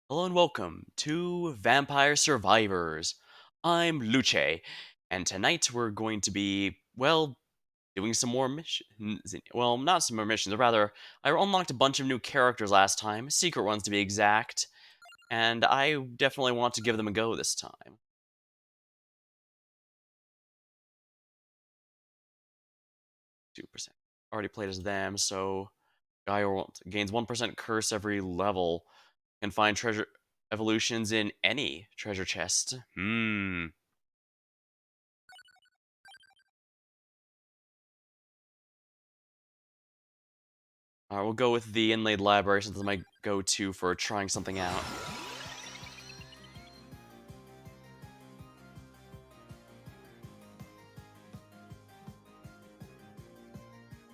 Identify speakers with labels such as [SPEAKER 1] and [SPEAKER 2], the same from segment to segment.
[SPEAKER 1] Hello and welcome to Vampire Survivors. I'm Luce, and tonight we're going to be, doing some more missions. Well, not some more missions, or rather, I unlocked a bunch of new characters last time, secret ones to be exact, and I definitely want to give them a go this time. 2%. Already played as them, so guy gains 1% curse every level. Can find treasure evolutions in any treasure chest. Alright, we'll go with the inlaid library since it's my go-to for trying something out.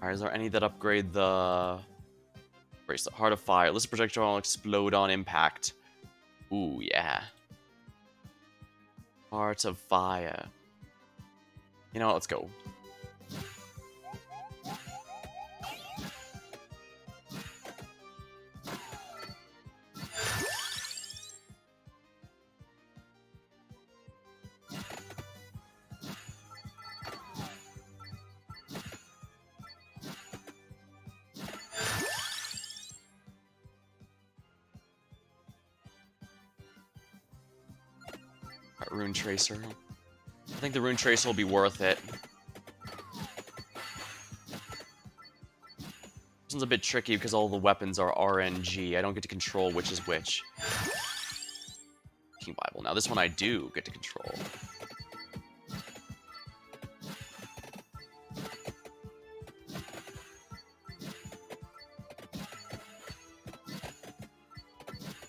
[SPEAKER 1] Alright, is there any that upgrade the bracelet? Heart of Fire. This projectile will explode on impact. Ooh, yeah. Heart of Fire. You know what, let's go. Alright, Rune Tracer. I think the Rune Tracer will be worth it. This one's a bit tricky because all the weapons are RNG. I don't get to control which is which. King Bible. Now this one I do get to control.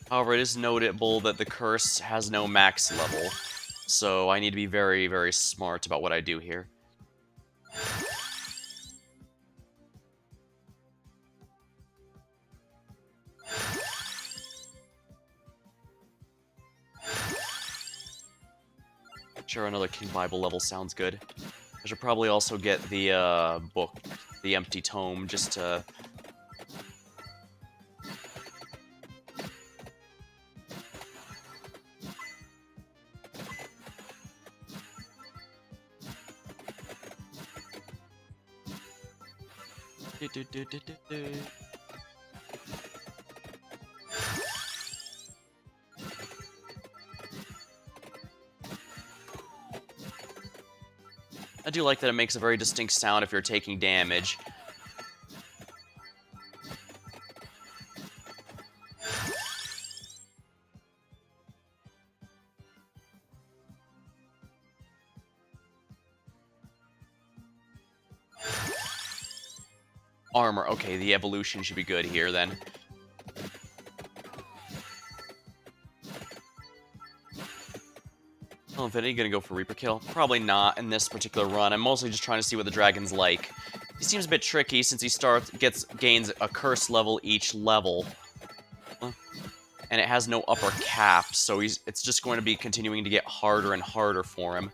[SPEAKER 1] However, it is notable that the curse has no max level, so I need to be very, very smart about what I do here. Sure, another King Bible level sounds good. I should probably also get the book, the Empty Tome, just to... I do like that it makes a very distinct sound if you're taking damage. Armor. Okay, the evolution should be good here, then. Oh, Infinity gonna go for Reaper Kill? Probably not in this particular run. I'm mostly just trying to see what the dragon's like. He seems a bit tricky since he gains a curse level each level. And it has no upper cap, so it's just going to be continuing to get harder and harder for him.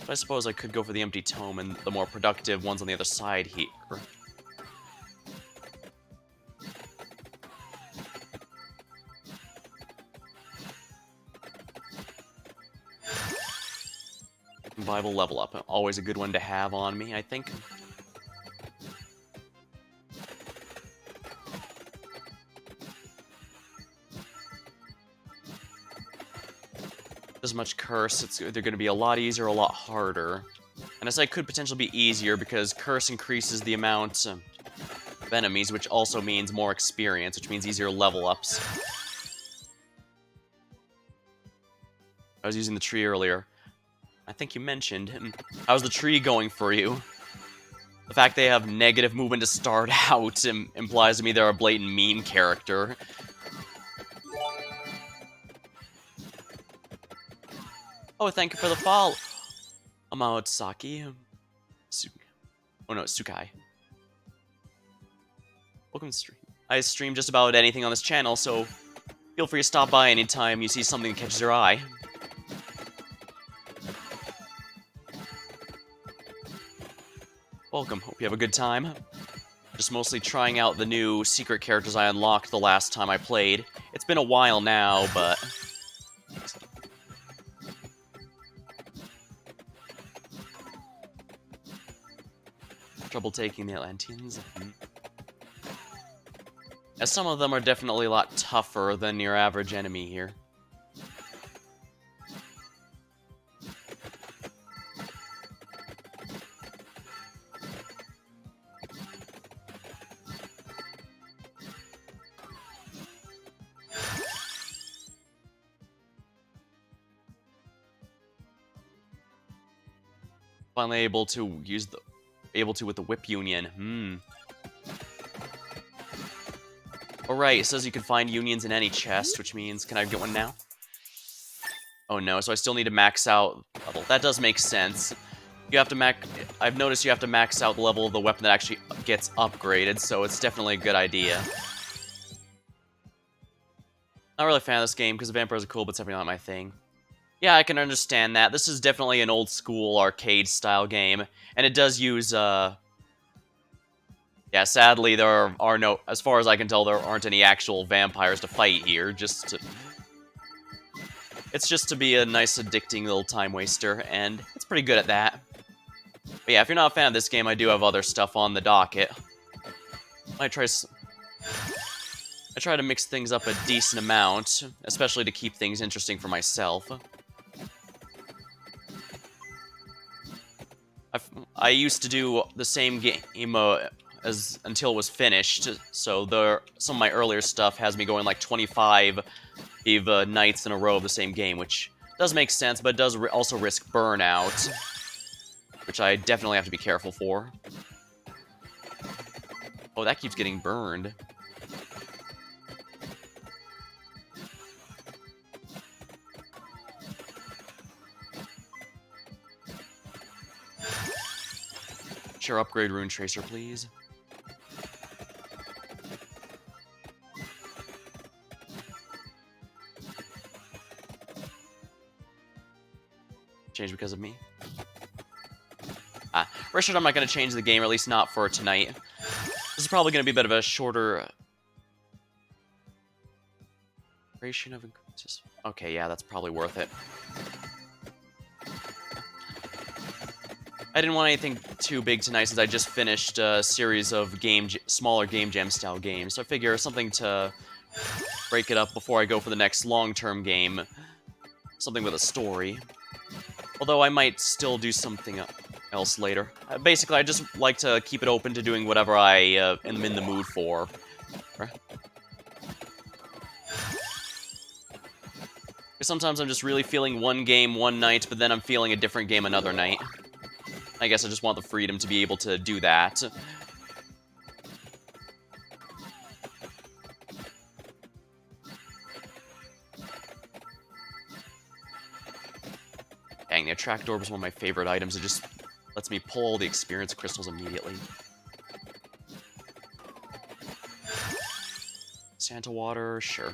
[SPEAKER 1] But I suppose I could go for the Empty Tome and the more productive ones on the other side here. Bible level up. Always a good one to have on me, I think. As much curse, it's either going to be a lot easier or a lot harder. And as I could potentially be easier because curse increases the amount of enemies, which also means more experience, which means easier level ups. I was using the tree earlier. I think you mentioned. How's the tree going for you? The fact they have negative movement to start out implies to me they're a blatant meme character. Oh, thank you for the follow. Amaotsaki. Oh no, it's Tsukai. Welcome to stream. I stream just about anything on this channel, so feel free to stop by anytime you see something that catches your eye. Welcome, hope you have a good time. Just mostly trying out the new secret characters I unlocked the last time I played. It's been a while now, but... Trouble taking the Atlanteans. As some of them are definitely a lot tougher than your average enemy here. Finally able to with the Whip Union. Alright, it says you can find unions in any chest, which means, can I get one now? Oh no, so I still need to max out level. That does make sense. You have to I've noticed you have to max out the level of the weapon that actually gets upgraded, so it's definitely a good idea. Not really a fan of this game, because the vampires are cool, but it's definitely not my thing. Yeah, I can understand that. This is definitely an old-school arcade-style game, and it does use, Yeah, sadly, there are no... As far as I can tell, there aren't any actual vampires to fight here, It's just to be a nice, addicting little time waster, and it's pretty good at that. But yeah, if you're not a fan of this game, I do have other stuff on the docket. I try to mix things up a decent amount, especially to keep things interesting for myself. I used to do the same game until it was finished, so some of my earlier stuff has me going like 25 nights in a row of the same game, which does make sense, but it does also risk burnout, which I definitely have to be careful for. Oh, that keeps getting burned. Sure, upgrade Rune Tracer, please. Change because of me? Rest assured I'm not going to change the game, or at least not for tonight. This is probably going to be a bit of a shorter... Okay, yeah, that's probably worth it. I didn't want anything too big tonight since I just finished a series of smaller Game Jam style games. So I figure something to break it up before I go for the next long-term game. Something with a story. Although I might still do something else later. Basically, I just like to keep it open to doing whatever I am in the mood for. Sometimes I'm just really feeling one game one night, but then I'm feeling a different game another night. I guess I just want the freedom to be able to do that. Dang, the attract orb is one of my favorite items. It just lets me pull all the experience crystals immediately. Santa water, sure.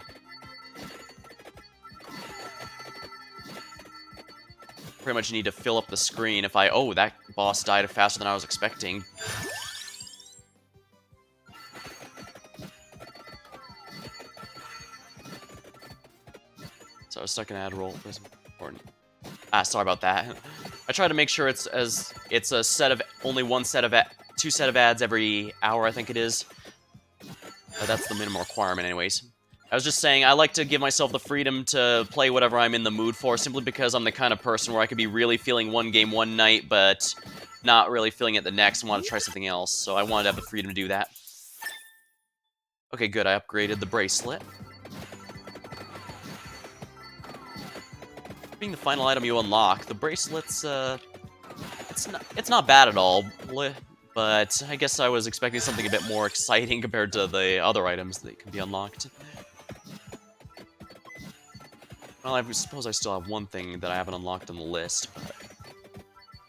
[SPEAKER 1] Pretty much need to fill up the screen if oh, that boss died faster than I was expecting. So I was stuck in ad roll. Sorry about that. I try to make sure it's a set of only two set of ads every hour, I think it is. But that's the minimum requirement anyways. I was just saying, I like to give myself the freedom to play whatever I'm in the mood for, simply because I'm the kind of person where I could be really feeling one game one night, but not really feeling it the next and want to try something else, so I wanted to have the freedom to do that. Okay, good, I upgraded the bracelet. Being the final item you unlock, the bracelet's, it's not bad at all, but I guess I was expecting something a bit more exciting compared to the other items that can be unlocked. Well, I suppose I still have one thing that I haven't unlocked on the list, but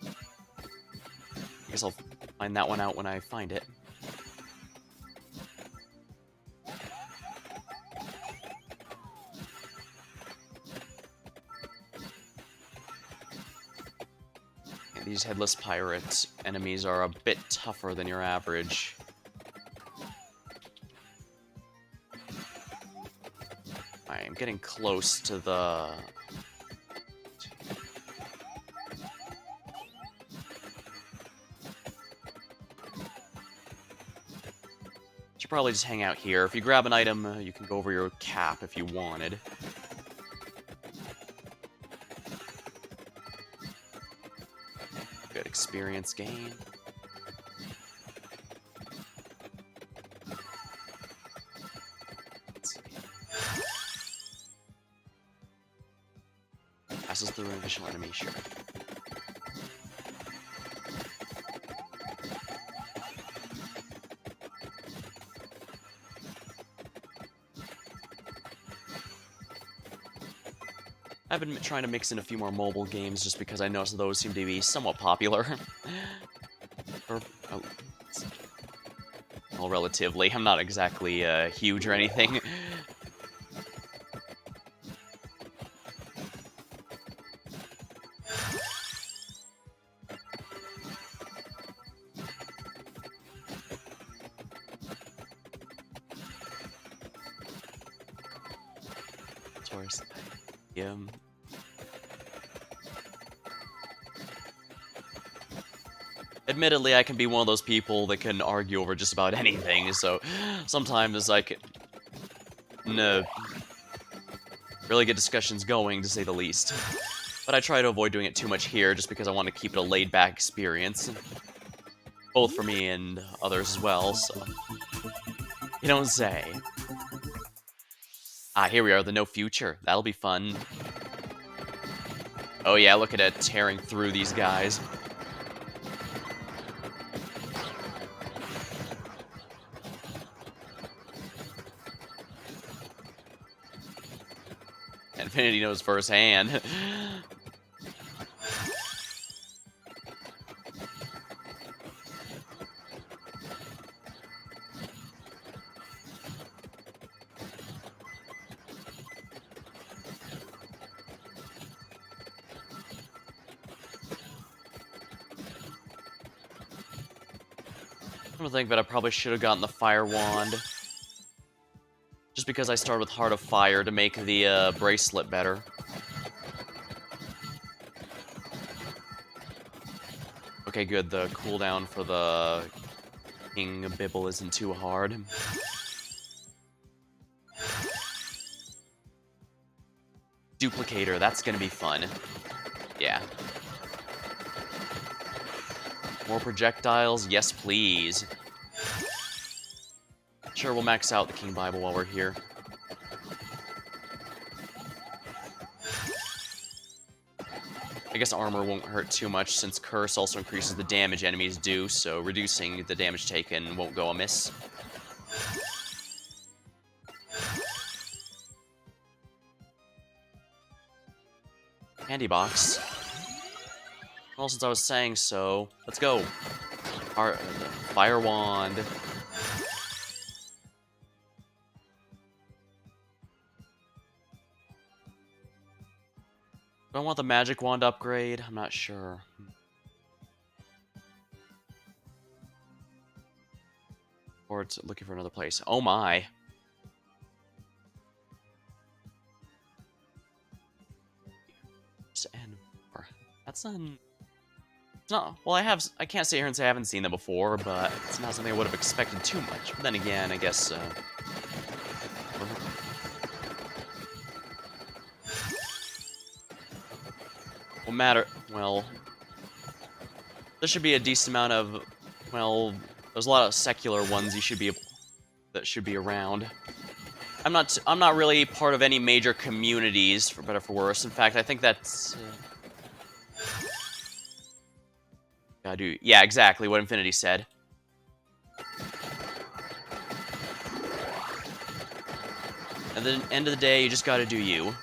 [SPEAKER 1] I guess I'll find that one out when I find it. Yeah, these headless pirate enemies are a bit tougher than your average I'm getting close to the... Should probably just hang out here. If you grab an item, you can go over your cap if you wanted. Good experience gain. Let's see. Passes through an additional enemy, sure. I've been trying to mix in a few more mobile games just because I noticed those seem to be somewhat popular. Or, oh, well, relatively. I'm not exactly huge or anything. Towards, yeah. Admittedly, I can be one of those people that can argue over just about anything, so sometimes I can really get discussions going, to say the least. But I try to avoid doing it too much here, just because I want to keep it a laid-back experience. Both for me and others as well, so... You don't say. Ah, here we are, the No Future. That'll be fun. Oh yeah, look at it, tearing through these guys. Infinity knows firsthand. I think that I probably should have gotten the Fire Wand. Just because I started with Heart of Fire to make the bracelet better. Okay, good. The cooldown for the King Bibble isn't too hard. Duplicator, that's gonna be fun. Yeah. More projectiles? Yes, please. Sure, we'll max out the King Bible while we're here. I guess armor won't hurt too much, since Curse also increases the damage enemies do, so reducing the damage taken won't go amiss. Candy box. Well, since I was saying so, let's go. Our Fire Wand. Do I want the Magic Wand upgrade? I'm not sure. Or it's looking for another place. Oh my. That's it's not, well, I can't sit here and say I haven't seen them before, but it's not something I would have expected too much. But then again, I guess, well, there should be a decent amount of, well, there's a lot of secular ones that should be around. I'm not really part of any major communities, for better or for worse. In fact, I think that's... yeah, exactly what Infinity said. At the end of the day, you just gotta do you.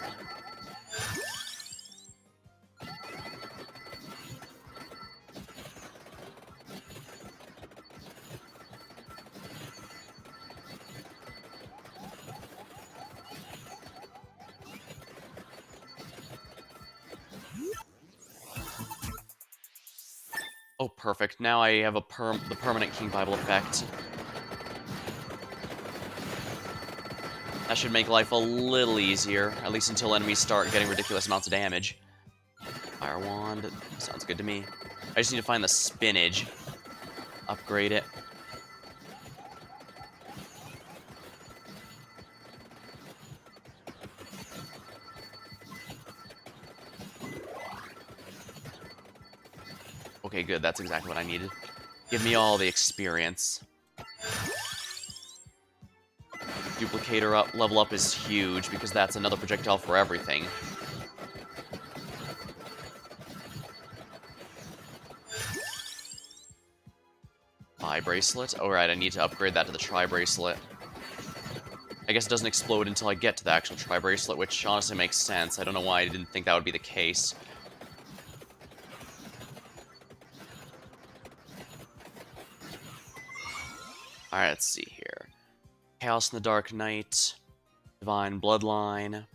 [SPEAKER 1] Oh, perfect. Now I have the permanent King Bible effect. That should make life a little easier, at least until enemies start getting ridiculous amounts of damage. Fire Wand, sounds good to me. I just need to find the spinach. Upgrade it. Okay, good, that's exactly what I needed. Give me all the experience. Duplicator level up is huge, because that's another projectile for everything. Tri-bracelet? Alright, I need to upgrade that to the tri-bracelet. I guess it doesn't explode until I get to the actual tri-bracelet, which honestly makes sense. I don't know why I didn't think that would be the case. Alright, let's see here. Chaos in the Dark Knight. Divine Bloodline.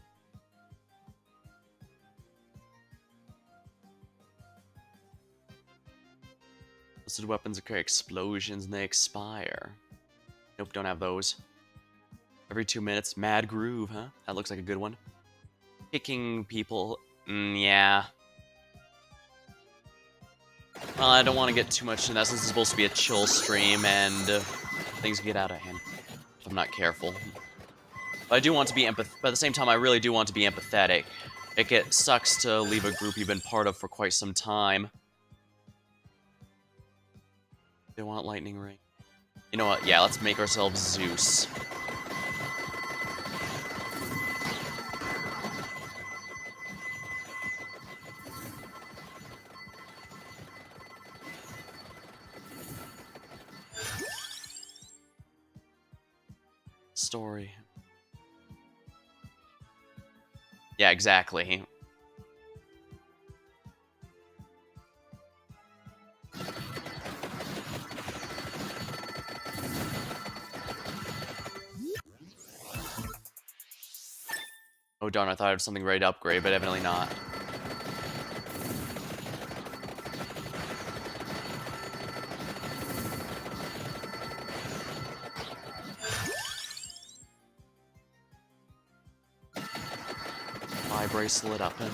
[SPEAKER 1] Listed weapons occur explosions and they expire. Nope, don't have those. Every 2 minutes. Mad Groove, huh? That looks like a good one. Kicking people. Yeah. Well, I don't want to get too much in that since it's supposed to be a chill stream and things get out of hand if I'm not careful. But I do want to be but at the same time, I really do want to be empathetic. It sucks to leave a group you've been part of for quite some time. They want Lightning Ring. You know what? Yeah, let's make ourselves Zeus. Story. Yeah, exactly. Oh darn, I thought I had something ready to upgrade, but evidently not. Bracelet up and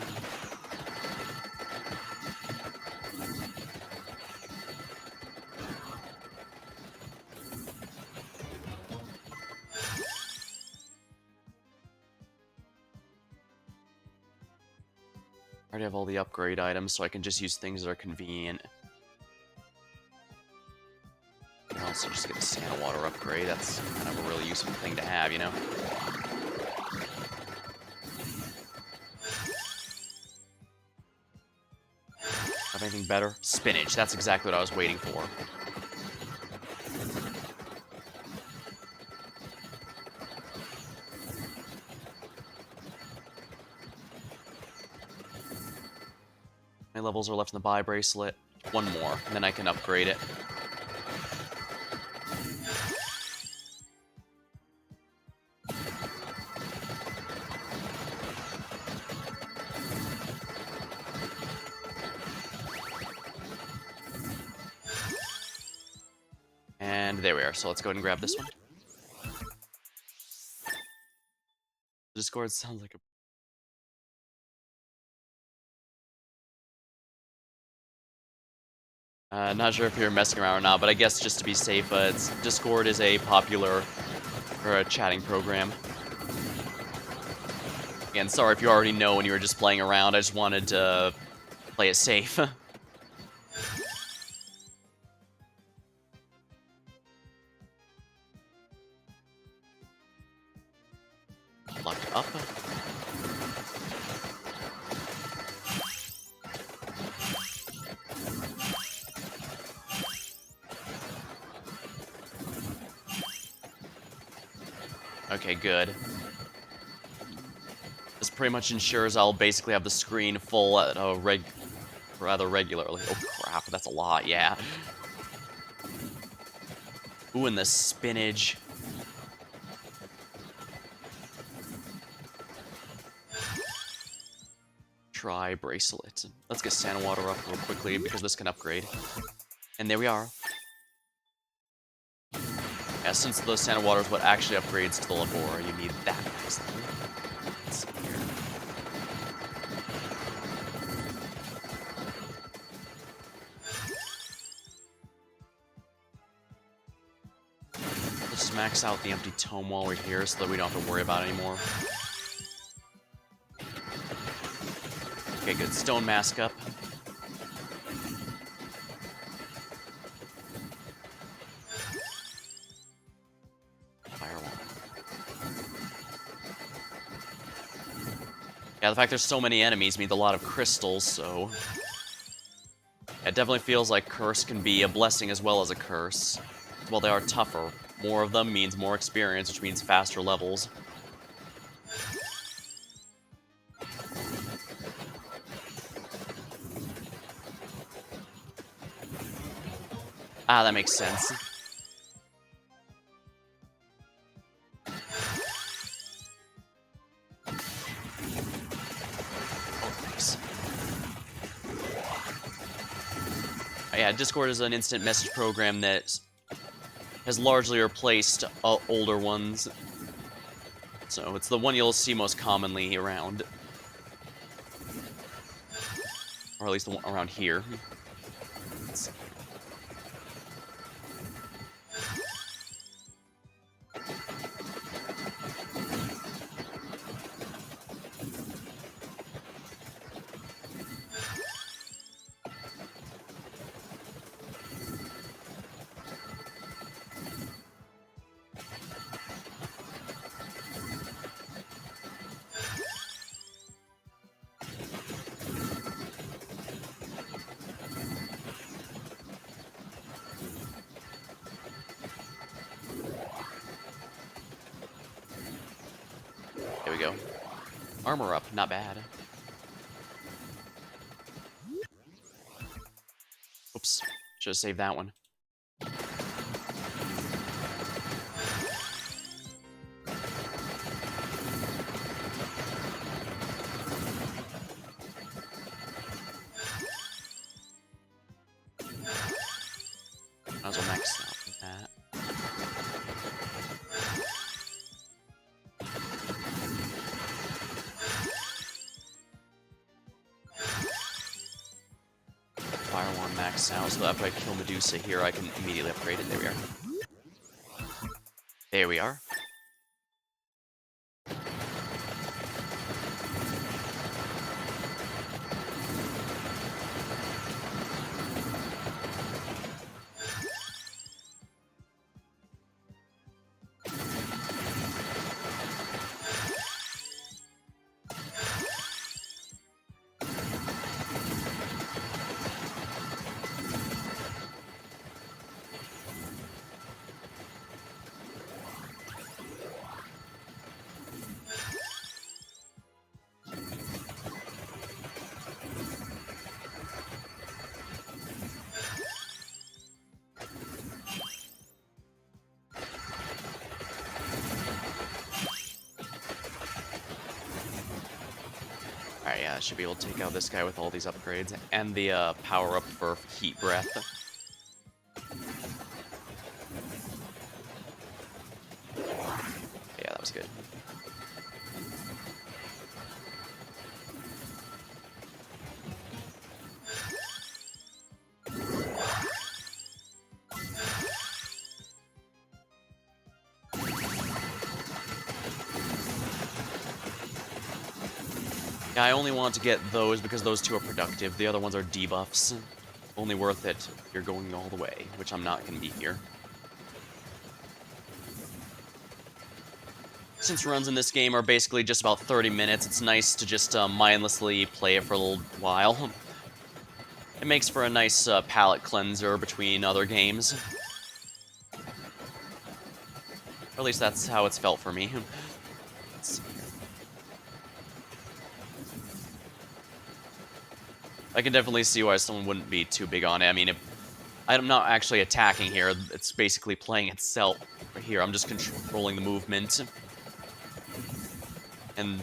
[SPEAKER 1] I already have all the upgrade items, so I can just use things that are convenient. I can also just get a Santa Water upgrade. That's kind of a really useful thing to have, you know? Have anything better? Spinach. That's exactly what I was waiting for. How many levels are left in the buy bracelet? One more, and then I can upgrade it. And there we are. So let's go ahead and grab this one. Discord sounds like a... not sure if you're messing around or not, but I guess just to be safe, Discord is a popular chatting program. Again, sorry if you already know when you were just playing around. I just wanted to play it safe. Luck up. Okay, good. This pretty much ensures I'll basically have the screen full at a rather regularly. Oh crap, that's a lot, yeah. Ooh, and the spinach. Tri-bracelet. Let's get Santa Water up real quickly because this can upgrade. And there we are. Yeah, since the Santa Water is what actually upgrades to the Labora, you need that max level. Let's see here. Let's max out the empty tome while we're here so that we don't have to worry about it anymore. Okay, good. Stone mask up. Firewall. Yeah, the fact there's so many enemies means a lot of crystals, so... It definitely feels like Curse can be a blessing as well as a curse. Well, they are tougher. More of them means more experience, which means faster levels. Ah, that makes sense. Oh, nice. Yeah, Discord is an instant message program that has largely replaced older ones. So it's the one you'll see most commonly around. Or at least the one around here. Let's see. There we go. Armor up, not bad. Oops, should have saved that one. Might as well max out with that. Fire Wand max out, so that after I kill Medusa here, I can immediately upgrade it. There we are. There we are. Alright, yeah, I should be able to take out this guy with all these upgrades, and the power-up for Heat Breath. Yeah, that was good. Yeah, I only want to get those because those two are productive. The other ones are debuffs. Only worth it if you're going all the way, which I'm not going to be here. Since runs in this game are basically just about 30 minutes, it's nice to just mindlessly play it for a little while. It makes for a nice palate cleanser between other games. Or at least that's how it's felt for me. Let's see here. I can definitely see why someone wouldn't be too big on it. I mean, if I'm not actually attacking here, it's basically playing itself here. I'm just controlling the movement. And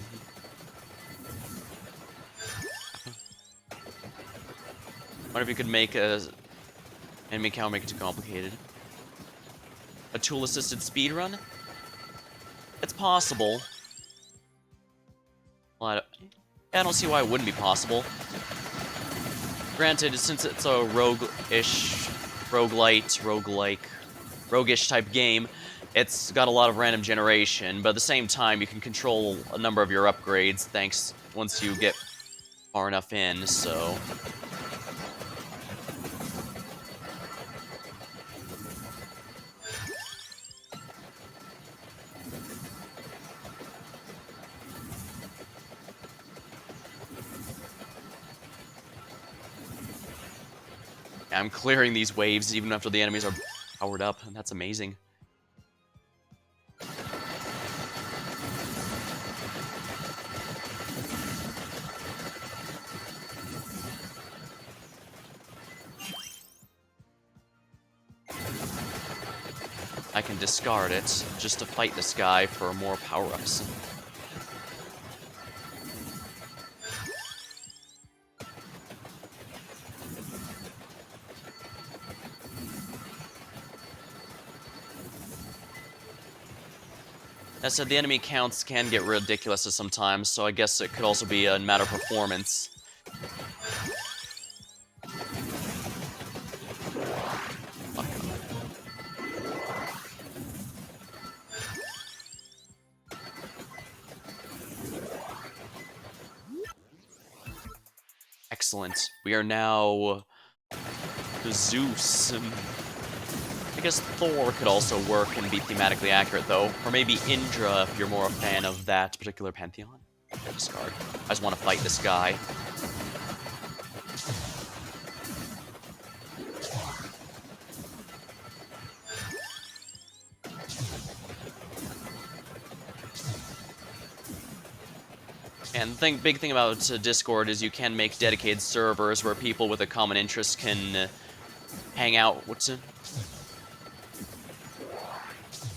[SPEAKER 1] what if you could make a enemy counter make it too complicated? a tool-assisted speedrun? It's possible. Well, I don't see why it wouldn't be possible. Granted, since it's a rogue-ish, roguelite, roguish type game, it's got a lot of random generation, but at the same time, you can control a number of your upgrades thanks once you get far enough in, so... I'm clearing these waves even after the enemies are powered up, and that's amazing. I can discard it just to fight this guy for more power-ups. That said, the enemy counts can get ridiculous at sometimes, so I guess it could also be a matter of performance. Excellent. We are now Zeus. I guess Thor could also work and be thematically accurate, though. Or maybe Indra, if you're more a fan of that particular pantheon. Discard. I just want to fight this guy. And the big thing about Discord is you can make dedicated servers where people with a common interest can hang out.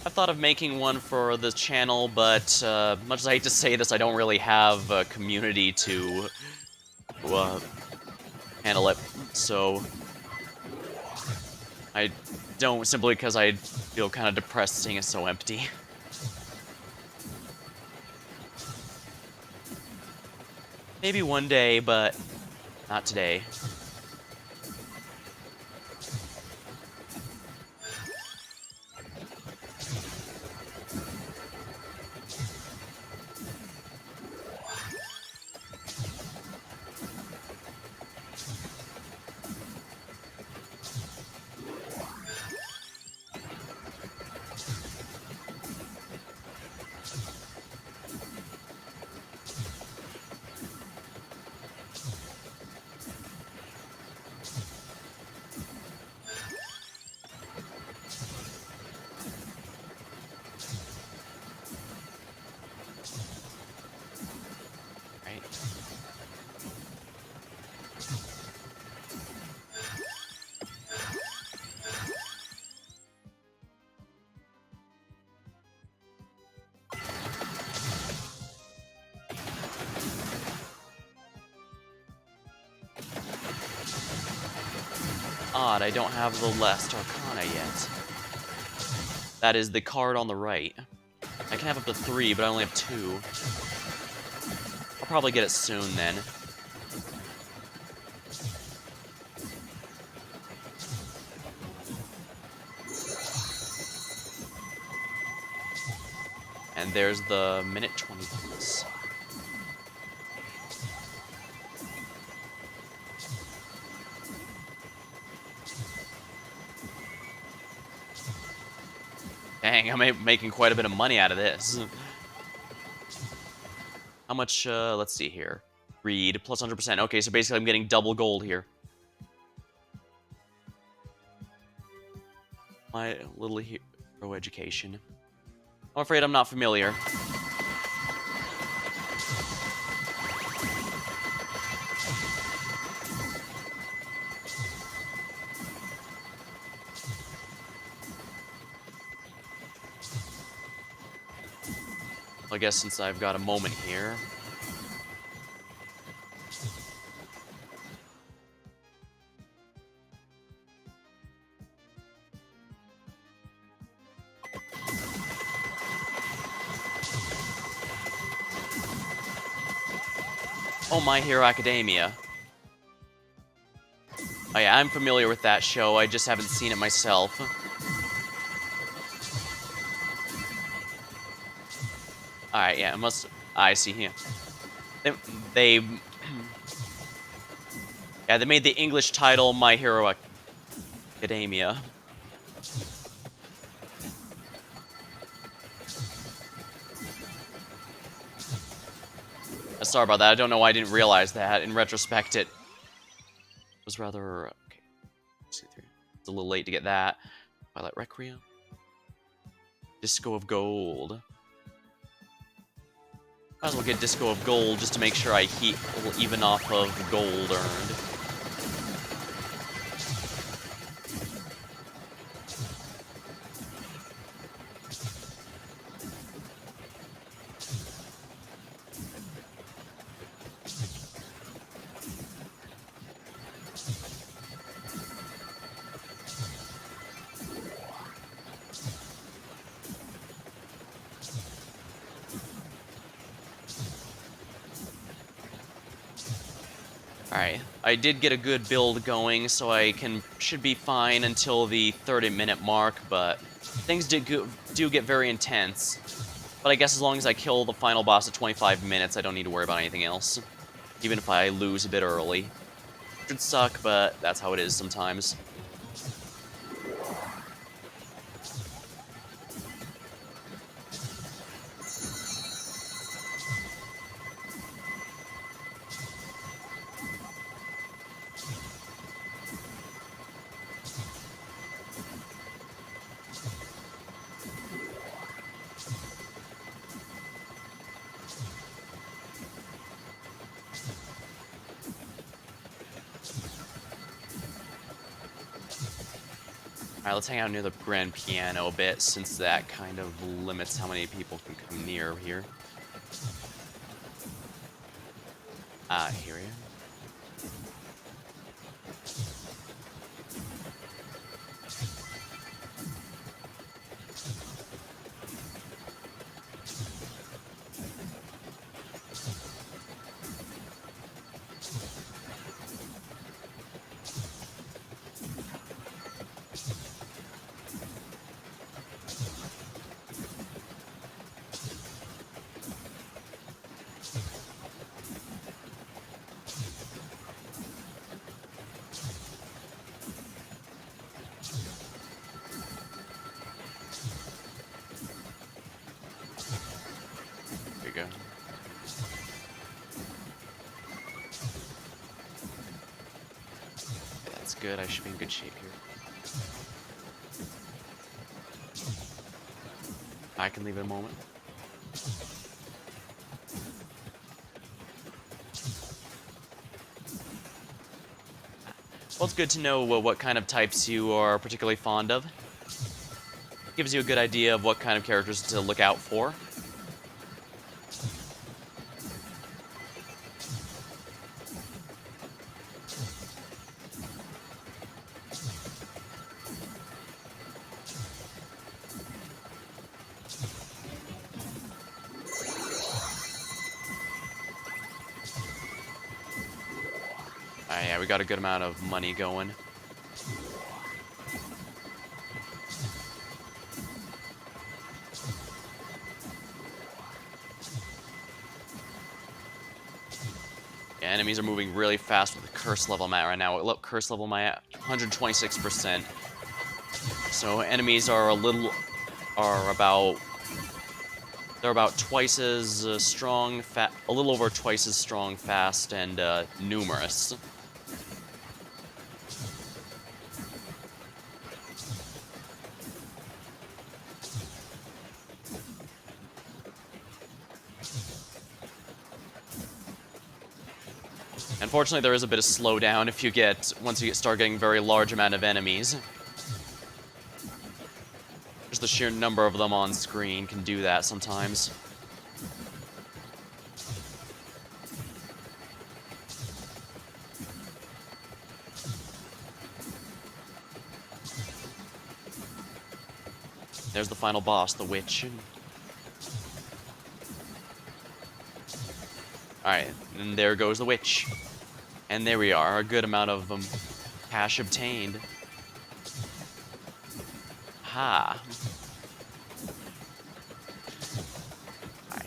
[SPEAKER 1] I've thought of making one for the channel, but much as I hate to say this, I don't really have a community to handle it. So I don't, simply because I feel kind of depressed seeing it so empty. Maybe one day, but not today. Odd, I don't have the Last Arcana yet. That is the card on the right. I can have up to 3, but I only have 2. I'll probably get it soon then. And there's the minute 20 bonus. Dang, I'm making quite a bit of money out of this. How much, let's see here. Greed, plus 100%. Okay, so basically I'm getting double gold here. My little hero education. I'm afraid I'm not familiar. I guess since I've got a moment here. Oh, My Hero Academia. Oh yeah, I'm familiar with that show, I just haven't seen it myself. Alright, yeah, it must... I see here. They... Yeah, they made the English title My Hero Academia. Sorry about that, I don't know why I didn't realize that. In retrospect, it was rather... Okay, 2, 3. It's a little late to get that. Twilight Requiem. Disco of Gold. Might as well get Disco of Gold just to make sure I will even off of the gold earned. Alright, I did get a good build going, so I should be fine until the 30-minute mark, but things do get very intense. But I guess as long as I kill the final boss at 25 minutes, I don't need to worry about anything else. Even if I lose a bit early. Should suck, but that's how it is sometimes. Alright, let's hang out near the grand piano a bit, since that kind of limits how many people can come near here. Here we are. Go. That's good, I should be in good shape here. I can leave it a moment. Well, it's good to know what kind of types you are particularly fond of. Gives you a good idea of what kind of characters to look out for. Yeah, we got a good amount of money going. Yeah, enemies are moving really fast with the curse level I'm at right now. Look, curse level I'm at 126%. So enemies are they're about twice as strong, a little over twice as strong, fast, and numerous. Unfortunately, there is a bit of slowdown once you start getting very large amount of enemies. Just the sheer number of them on screen can do that sometimes. There's the final boss, the witch. Alright, and there goes the witch. And there we are, a good amount of cash obtained. Ha. Alright.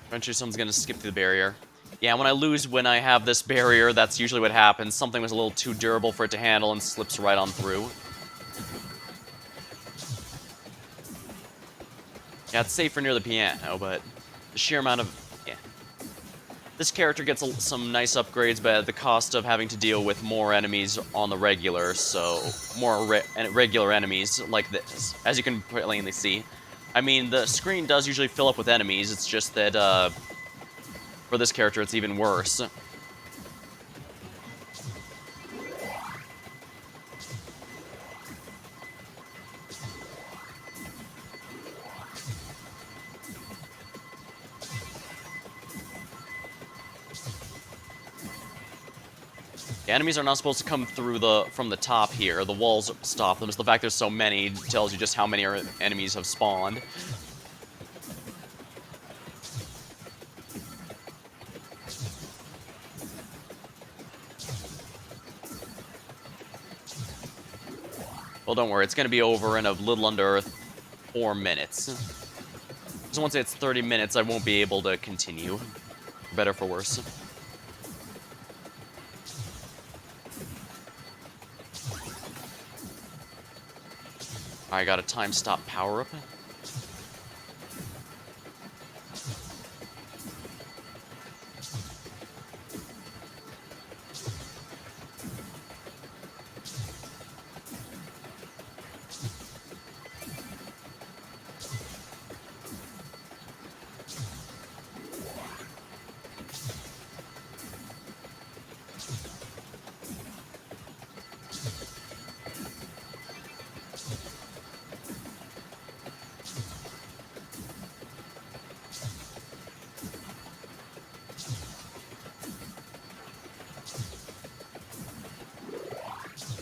[SPEAKER 1] Eventually someone's gonna skip through the barrier. Yeah, when I lose when I have this barrier, that's usually what happens. Something was a little too durable for it to handle and slips right on through. Yeah, it's safer near the piano, but the sheer amount of... yeah. This character gets some nice upgrades, but at the cost of having to deal with more enemies on the regular, so... more regular enemies like this, as you can plainly see. I mean, the screen does usually fill up with enemies, it's just that, for this character, it's even worse. The enemies are not supposed to come through from the top here. The walls stop them. So the fact there's so many tells you just how many enemies have spawned. Well, don't worry. It's going to be over in a little under 4 minutes. So once it's 30 minutes, I won't be able to continue. For better for worse. I got a time stop power-up.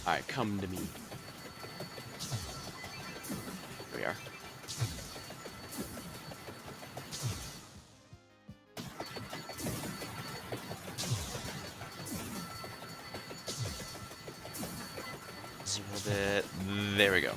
[SPEAKER 1] Alright, come to me. Here we are. Just a little bit. There we go.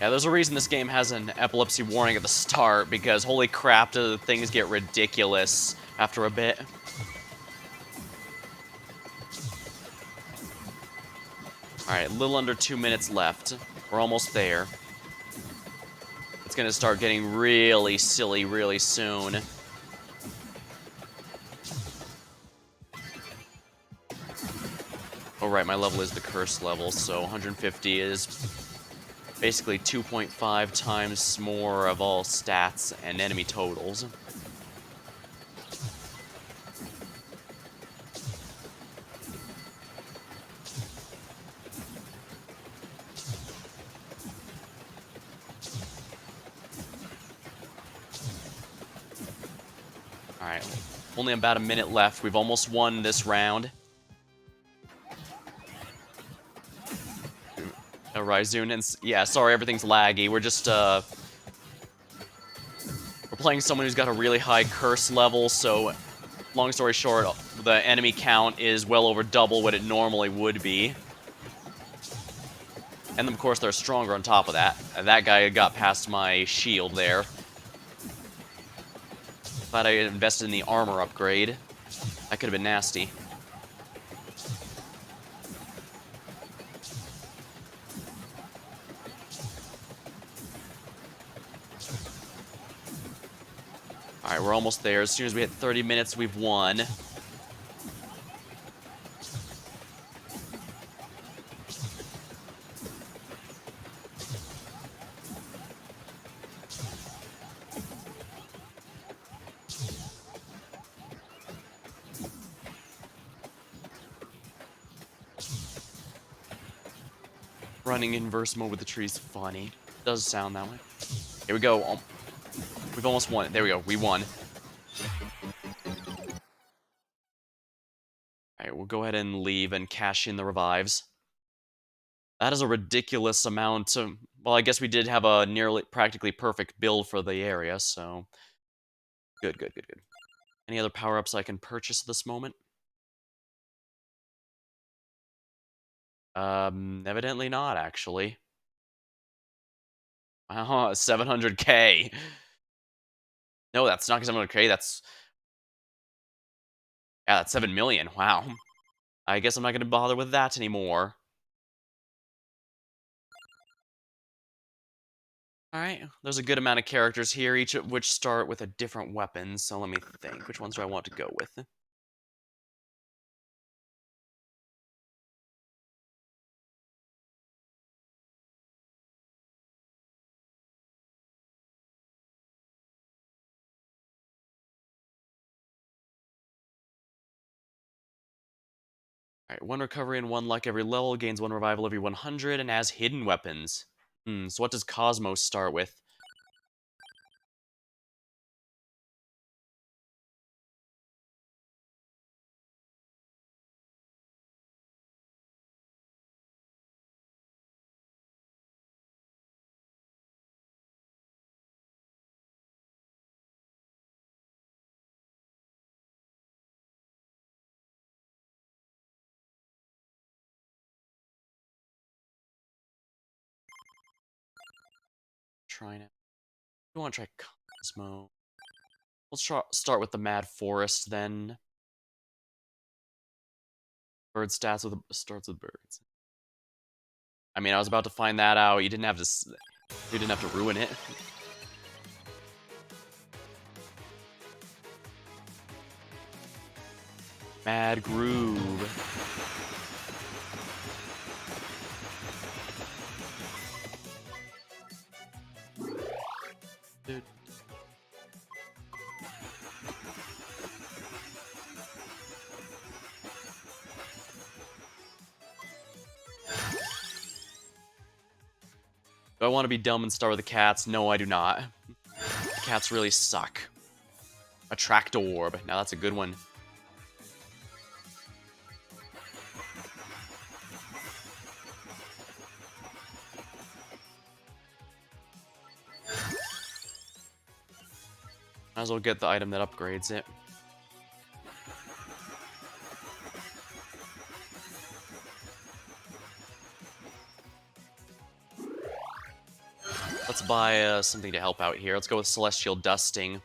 [SPEAKER 1] Yeah, there's a reason this game has an epilepsy warning at the start, because holy crap, do things get ridiculous after a bit. Alright, a little under 2 minutes left. We're almost there. It's gonna start getting really silly really soon. Oh right, my level is the curse level, so 150 is basically 2.5 times more of all stats and enemy totals. Alright, only about a minute left. We've almost won this round. Ryzun, and yeah, sorry, everything's laggy. We're just, we're playing someone who's got a really high curse level, so, long story short, the enemy count is well over double what it normally would be. And of course, they're stronger on top of that. That guy got past my shield there. Glad I invested in the armor upgrade. That could have been nasty. Alright, we're almost there. As soon as we hit 30 minutes, we've won. Running inverse mode with the trees funny. Does sound that way. Here we go. We've almost won it. There we go. We won. Alright, we'll go ahead and leave and cash in the revives. That is a ridiculous amount of... Well, I guess we did have a nearly practically perfect build for the area, so... Good, good, good, good. Any other power-ups I can purchase at this moment? Evidently not, actually. Wow, 700k. No, that's not 700k, that's... Yeah, that's 7 million, wow. I guess I'm not gonna bother with that anymore. Alright, there's a good amount of characters here, each of which start with a different weapon, so let me think. Which ones do I want to go with? Alright, 1 recovery and 1 luck every level, gains 1 revival every 100, and has hidden weapons. So what does Cosmos start with? Try now. We want to try Cosmo. Let's start with the Mad Forest then. Bird stats with starts with birds. I mean, I was about to find that out. You didn't have to. You didn't have to ruin it. Mad Groove. Dude. Do I want to be dumb and start with the cats? No, I do not. The cats really suck. Attract Orb. Now that's a good one. Might as well get the item that upgrades it. Let's buy something to help out here. Let's go with Celestial Dusting.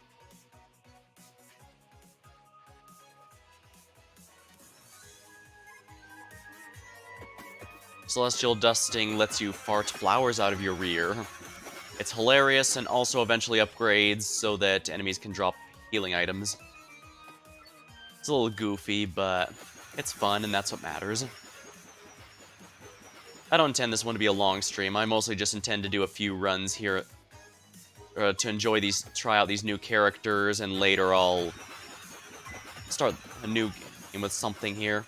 [SPEAKER 1] Celestial Dusting lets you fart flowers out of your rear. It's hilarious and also eventually upgrades so that enemies can drop healing items. It's a little goofy, but it's fun and that's what matters. I don't intend this one to be a long stream. I mostly just intend to do a few runs here to enjoy these, try out these new characters, and later I'll start a new game with something here.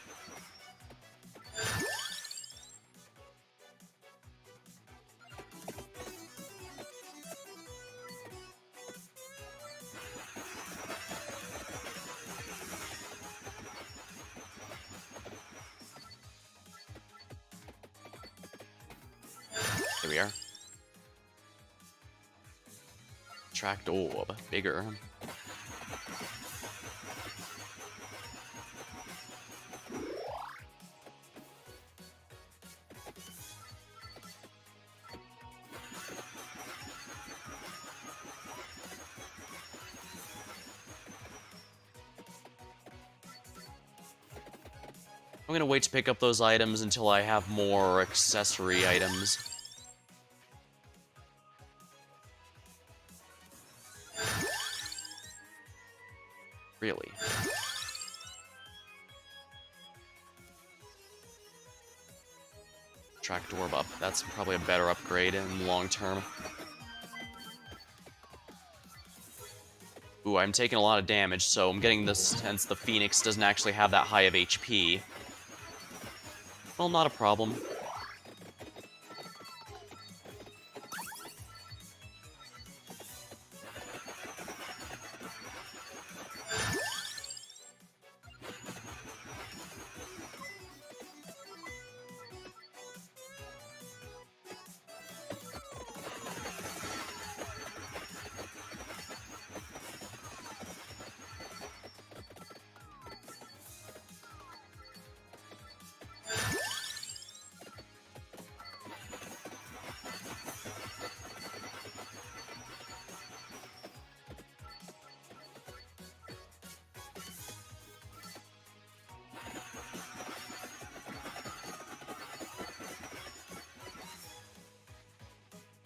[SPEAKER 1] Here we are. Attract Orb. Bigger. I'm gonna wait to pick up those items until I have more accessory items. Really? Attract Orb up. That's probably a better upgrade in long term. Ooh, I'm taking a lot of damage, so I'm getting this since the Phoenix doesn't actually have that high of HP. Well, not a problem.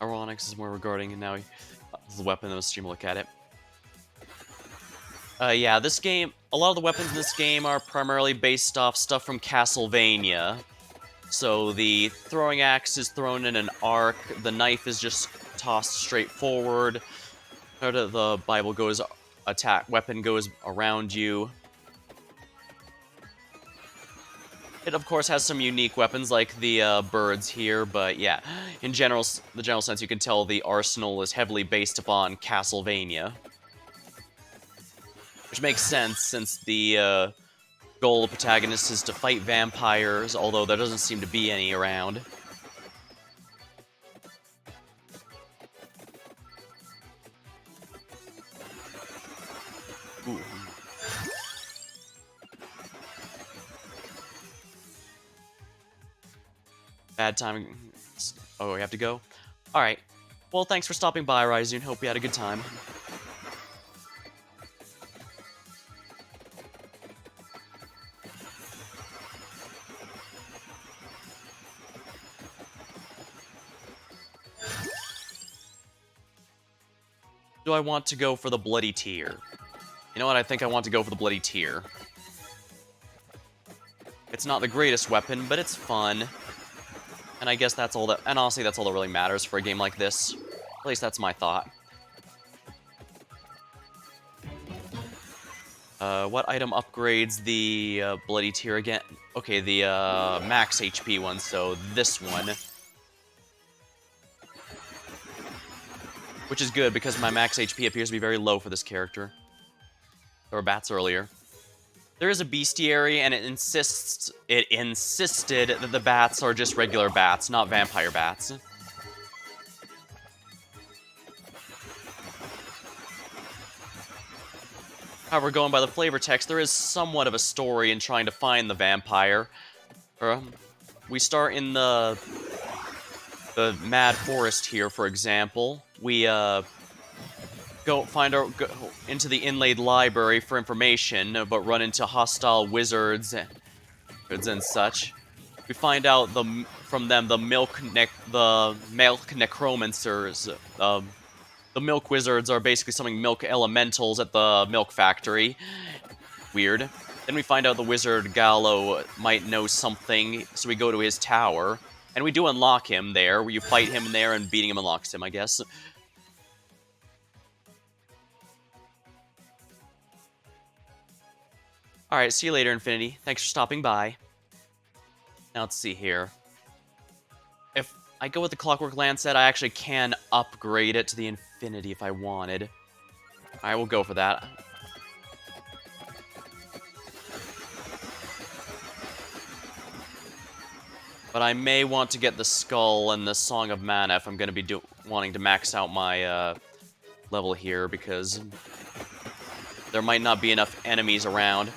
[SPEAKER 1] Ironics is more regarding, and now the weapon that was stream look at it. Yeah, this game, a lot of the weapons in this game are primarily based off stuff from Castlevania. So the throwing axe is thrown in an arc, the knife is just tossed straight forward, the Bible goes, weapon goes around you. It, of course, has some unique weapons like the birds here, but yeah, in the general sense, you can tell the arsenal is heavily based upon Castlevania. Which makes sense, since the goal of the protagonist is to fight vampires, although there doesn't seem to be any around. Ooh. Bad timing. Oh, we have to go? Alright. Well, thanks for stopping by, Ryzune. Hope you had a good time. Do I want to go for the Bloody Tear? You know what? I think I want to go for the Bloody Tear. It's not the greatest weapon, but it's fun. And I guess that's all that... And honestly, that's all that really matters for a game like this. At least that's my thought. What item upgrades the Bloody Tear again? Okay, the max HP one, so this one. Which is good, because my max HP appears to be very low for this character. There were bats earlier. There is a bestiary, and it insisted that the bats are just regular bats, not vampire bats. However, going by the flavor text, there is somewhat of a story in trying to find the vampire. We start in the Mad Forest here, for example. We go into the Inlaid Library for information, but run into hostile wizards and such. We find out from them the milk necromancers. The milk wizards are basically summoning milk elementals at the milk factory. Weird. Then we find out the wizard Gallo might know something, so we go to his tower. And we do unlock him there, where you fight him there, and beating him unlocks him, I guess. Alright, see you later, Infinity. Thanks for stopping by. Now let's see here. If I go with the Clockwork Lancet, I actually can upgrade it to the Infinity if I wanted. I will go for that. But I may want to get the Skull and the Song of Mana if I'm going to be wanting to max out my level here, because there might not be enough enemies around.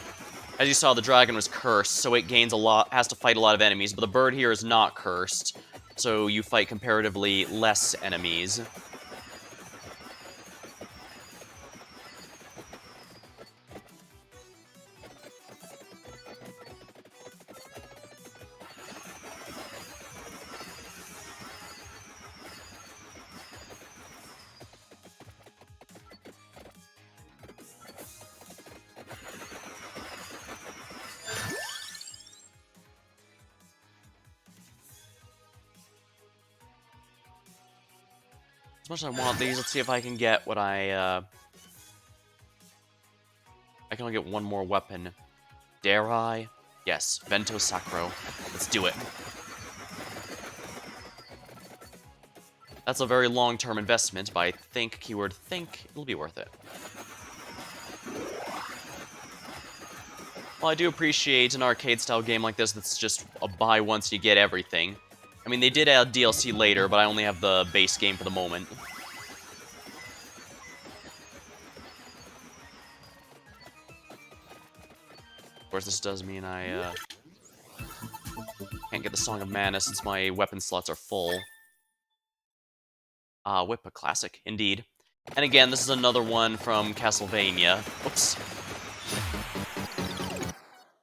[SPEAKER 1] As you saw, the dragon was cursed, so it has to fight a lot of enemies, but the bird here is not cursed, so you fight comparatively less enemies. As much as I want these, let's see if I can get what I can only get one more weapon. Dare I? Yes, Vento Sacro. Let's do it. That's a very long-term investment, but I think, keyword think, it'll be worth it. Well, I do appreciate an arcade-style game like this that's just a buy once you get everything. I mean, they did add DLC later, but I only have the base game for the moment. Of course, this does mean I can't get the Song of Mana since my weapon slots are full. Whip, a classic, indeed. And again, this is another one from Castlevania. Oops.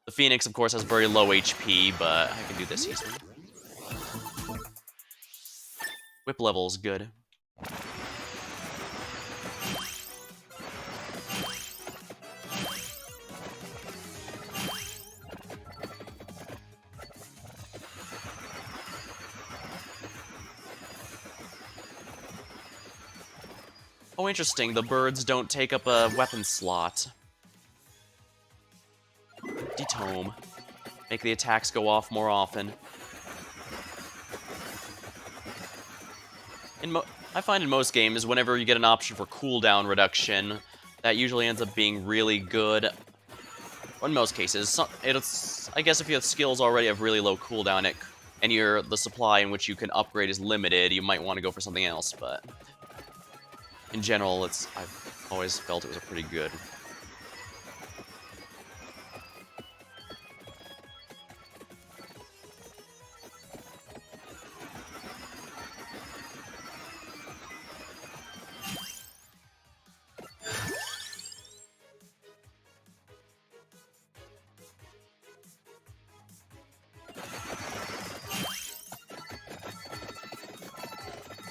[SPEAKER 1] The Phoenix, of course, has very low HP, but I can do this easily. Whip level's good. Oh, interesting. The birds don't take up a weapon slot. Detome. Make the attacks go off more often. I find in most games, whenever you get an option for cooldown reduction, that usually ends up being really good. Or in most cases, I guess if you have skills already have really low cooldown, and the supply in which you can upgrade is limited, you might want to go for something else. But in general, I've always felt it was a pretty good.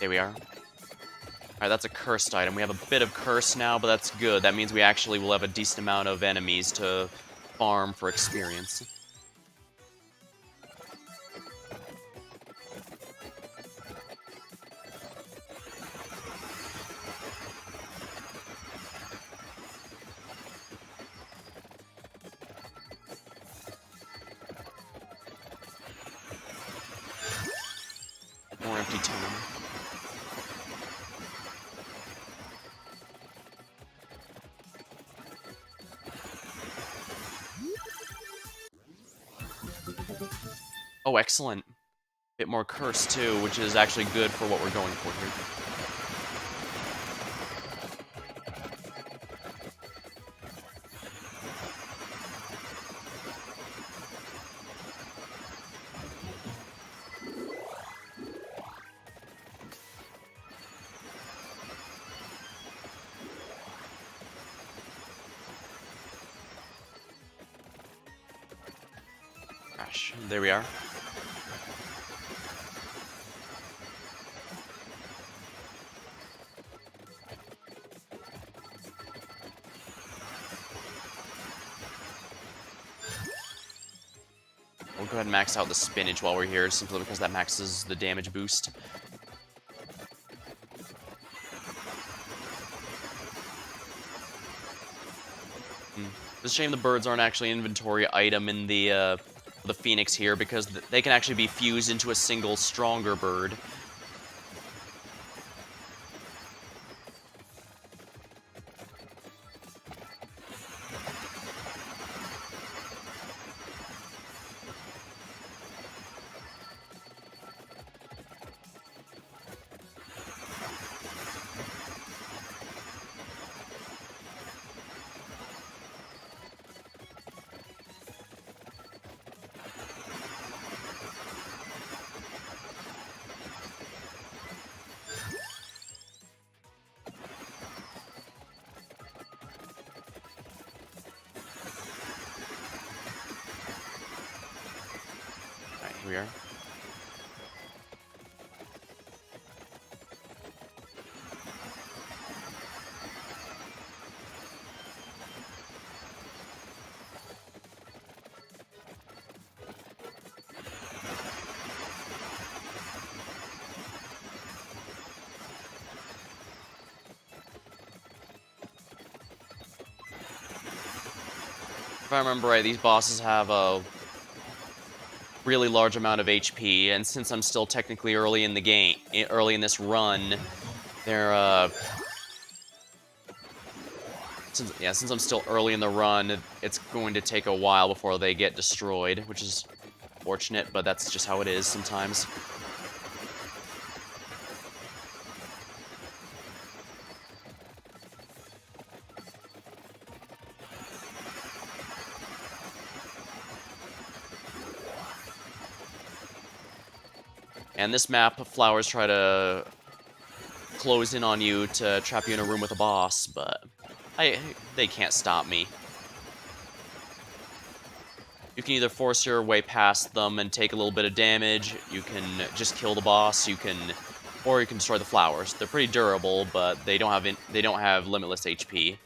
[SPEAKER 1] There we are. Alright, that's a cursed item. We have a bit of curse now, but that's good. That means we actually will have a decent amount of enemies to farm for experience. More empty tome. Oh, excellent. Bit more curse, too, which is actually good for what we're going for here. Gosh, there we are. We'll go ahead and max out the spinach while we're here, simply because that maxes the damage boost. It's a shame the birds aren't actually an inventory item in the Phoenix here, because they can actually be fused into a single stronger bird. Alright, here we are. If I remember right, these bosses have a really large amount of HP, and since I'm still technically early in the game, early in this run, they're since I'm still early in the run, it's going to take a while before they get destroyed, which is fortunate, but that's just how it is sometimes. And this map, flowers try to close in on you to trap you in a room with a boss, but they can't stop me. You can either force your way past them and take a little bit of damage, you can just kill the boss, you can Or you can destroy the flowers. They're pretty durable, but they don't have limitless HP.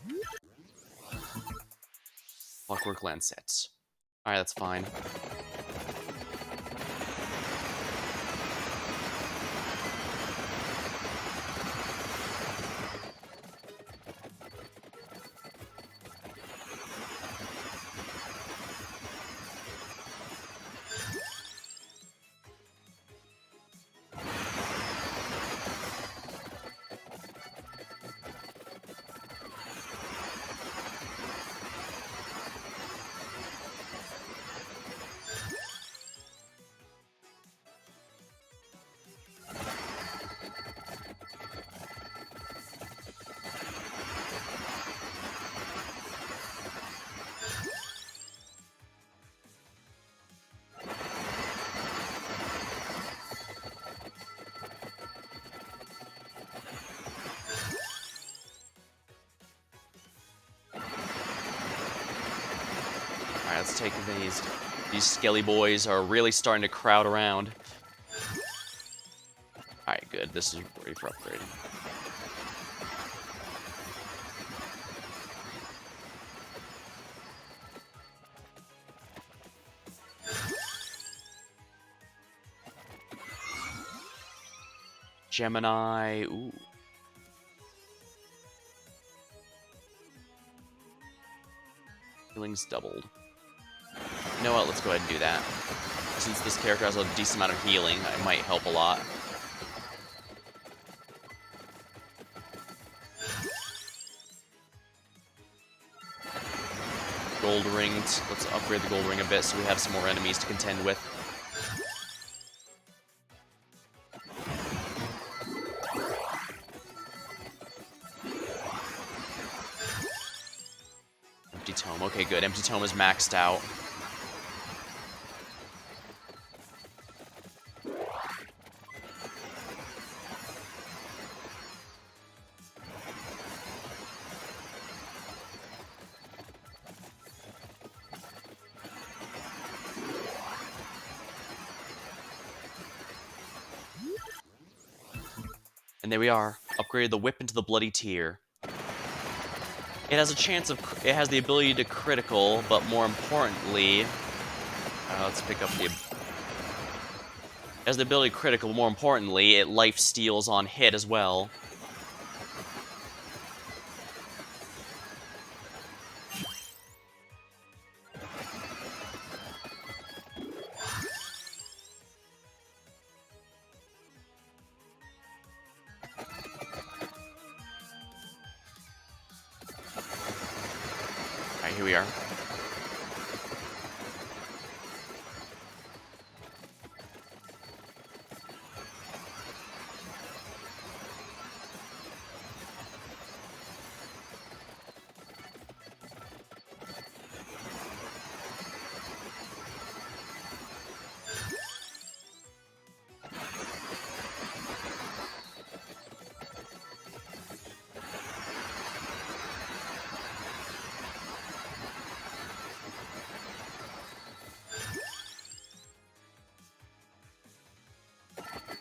[SPEAKER 1] Clockwork Lancet. Alright, that's fine. Alright, let's take these. These skelly boys are really starting to crowd around. Alright, good. This is ready for upgrading. Gemini, ooh. Healing's doubled. You know what, let's go ahead and do that. Since this character has a decent amount of healing, it might help a lot. Gold ringed. Let's upgrade the gold ring a bit so we have some more enemies to contend with. Empty Tome. Okay, good. Empty Tome is maxed out. And there we are. Upgraded the whip into the Bloody Tear. It has a chance of... It has the ability to critical, but more importantly... let's pick up the... It has the ability to critical, but more importantly, it life steals on hit as well. Alright, here we are.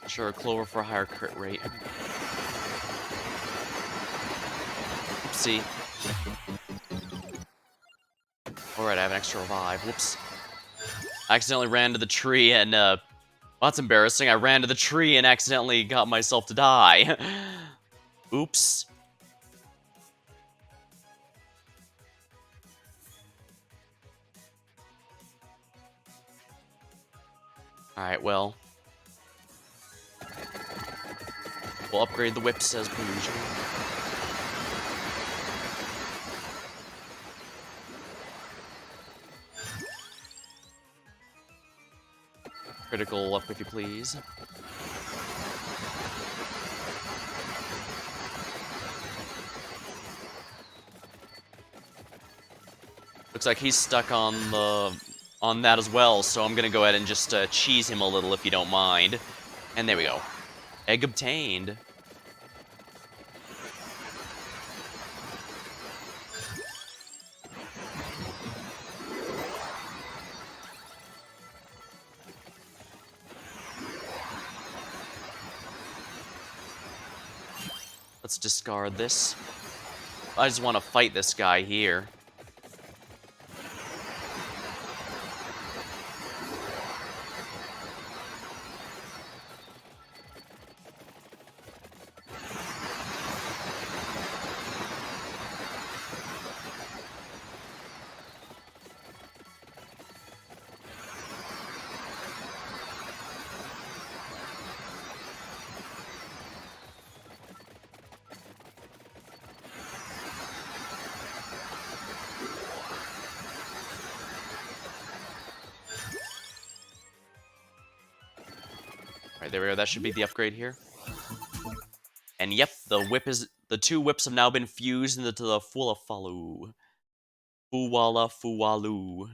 [SPEAKER 1] Sure, Clover for a higher crit rate. Oopsie. Alright, I have an extra revive. Whoops. I accidentally ran to the tree and, well, that's embarrassing. I ran to the tree and accidentally got myself to die. Oops. Alright, well. We'll upgrade the whips as per usual. Critical up if you please. Looks like he's stuck on that as well, so I'm gonna go ahead and just cheese him a little if you don't mind. And there we go. Egg obtained. Let's discard this. I just want to fight this guy here. Alright, there we go. That should be the upgrade here. And yep, the two whips have now been fused into the Fualafalu. Fuwala Fuwalu.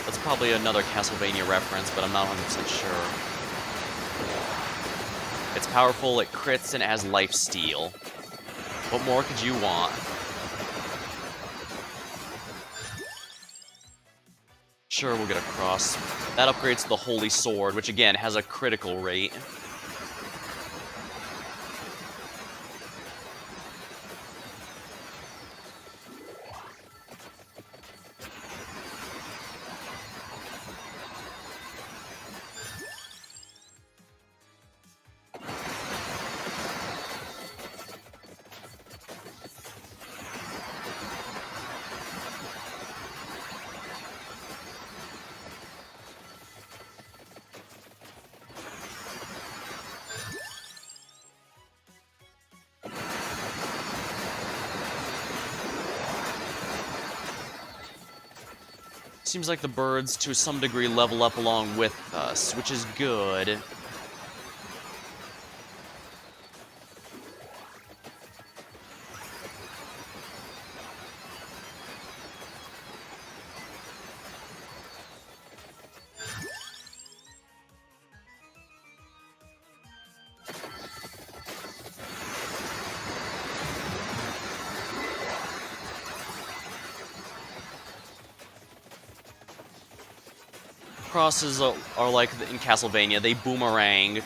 [SPEAKER 1] That's probably another Castlevania reference, but I'm not 100% sure. It's powerful, it crits, and it has life steal. What more could you want? Sure, we'll get a cross. That upgrades to the Holy Sword, which again has a critical rate. Seems like the birds, to some degree, level up along with us, which is good. Crosses are like in Castlevania, they boomerang.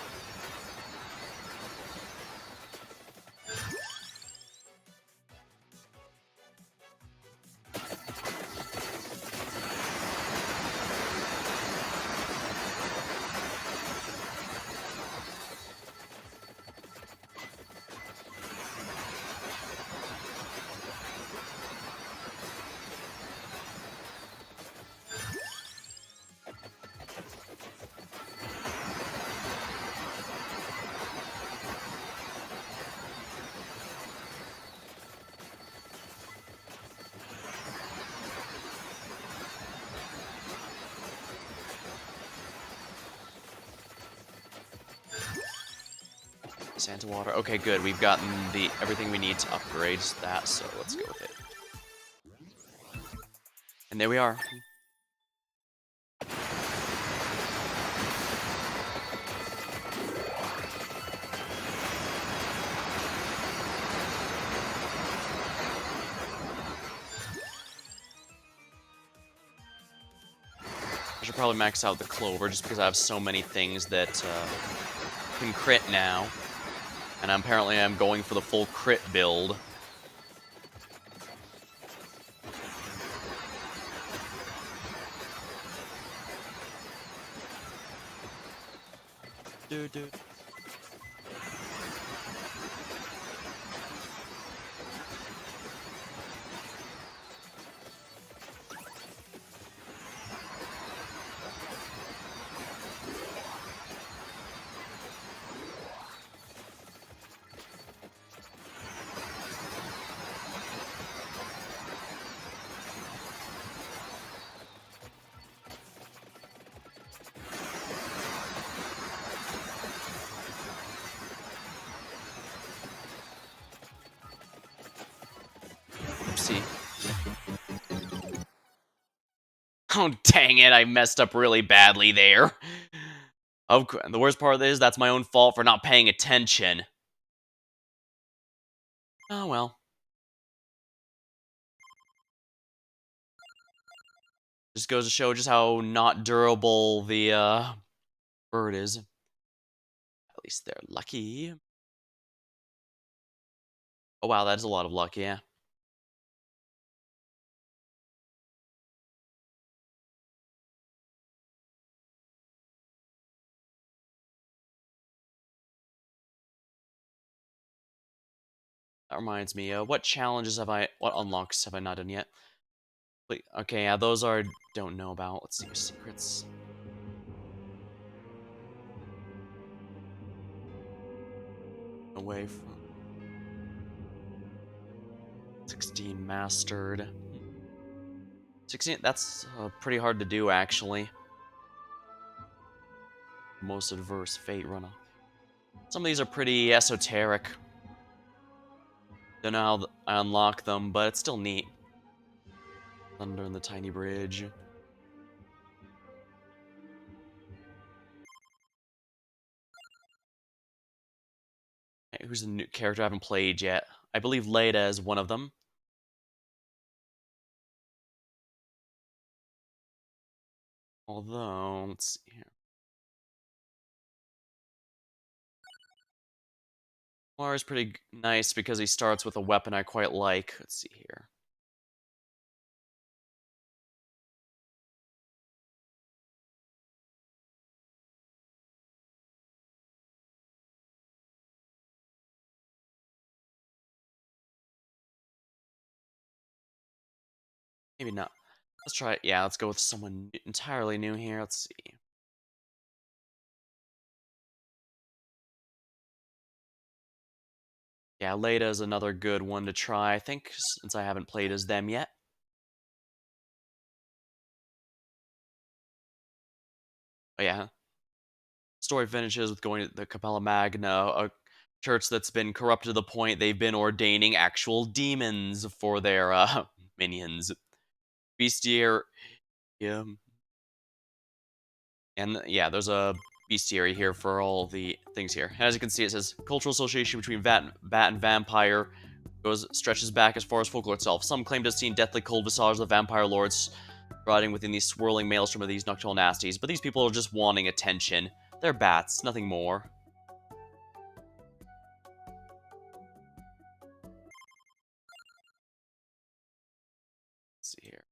[SPEAKER 1] Santa Water. Okay, good. We've gotten everything we need to upgrade that, so let's go with it. And there we are. I should probably max out the Clover just because I have so many things that can crit now. And apparently I'm going for the full crit build. Dude. Oopsie. Oh, dang it, I messed up really badly there. The worst part of this is that's my own fault for not paying attention. Oh well. Just goes to show just how not durable the bird is. At least they're lucky. Oh wow, that is a lot of luck, yeah. That reminds me, what challenges have what unlocks have I not done yet? Wait, okay, yeah, those are, don't know about. Let's see, secrets. Away from 16 mastered. 16, that's pretty hard to do, actually. Most adverse fate runoff. Some of these are pretty esoteric. Don't know how I unlock them, but it's still neat. Thunder in the tiny bridge. Okay, who's the new character I haven't played yet? I believe Leda is one of them. Although, let's see here. Mars is pretty nice because he starts with a weapon I quite like. Let's see here. Maybe not. Let's try it. Yeah, let's go with someone entirely new here. Let's see. Yeah, Leda is another good one to try, I think, since I haven't played as them yet. Oh, yeah. Story finishes with going to the Capella Magna, a church that's been corrupted to the point they've been ordaining actual demons for their minions. Bestiary. Yeah. And yeah, there's a bestiary here for all the things here. As you can see, it says cultural association between bat and vampire stretches back as far as folklore itself. Some claim to have seen deathly cold visages of vampire lords riding within these swirling maelstrom of these nocturnal nasties, but these people are just wanting attention. They're bats, nothing more. Let's see here.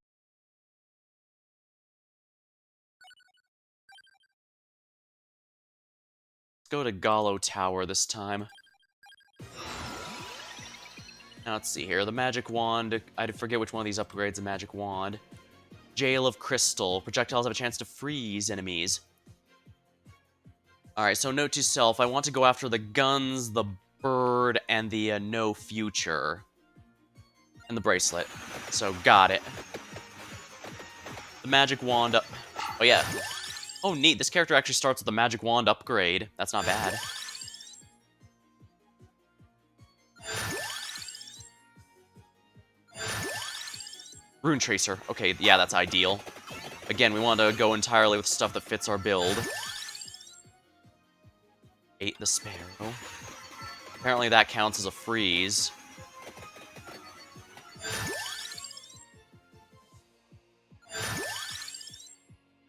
[SPEAKER 1] Let's go to Gallo Tower this time. Now let's see here. The magic wand. I forget which one of these upgrades a magic wand. Jail of Crystal. Projectiles have a chance to freeze enemies. Alright, so note to self, I want to go after the guns, the bird, and the no future. And the bracelet. So, got it. The magic wand up. Oh, yeah. Oh, neat. This character actually starts with the magic wand upgrade. That's not bad. Rune Tracer. Okay, yeah, that's ideal. Again, we want to go entirely with stuff that fits our build. Ate the Sparrow. Apparently that counts as a freeze.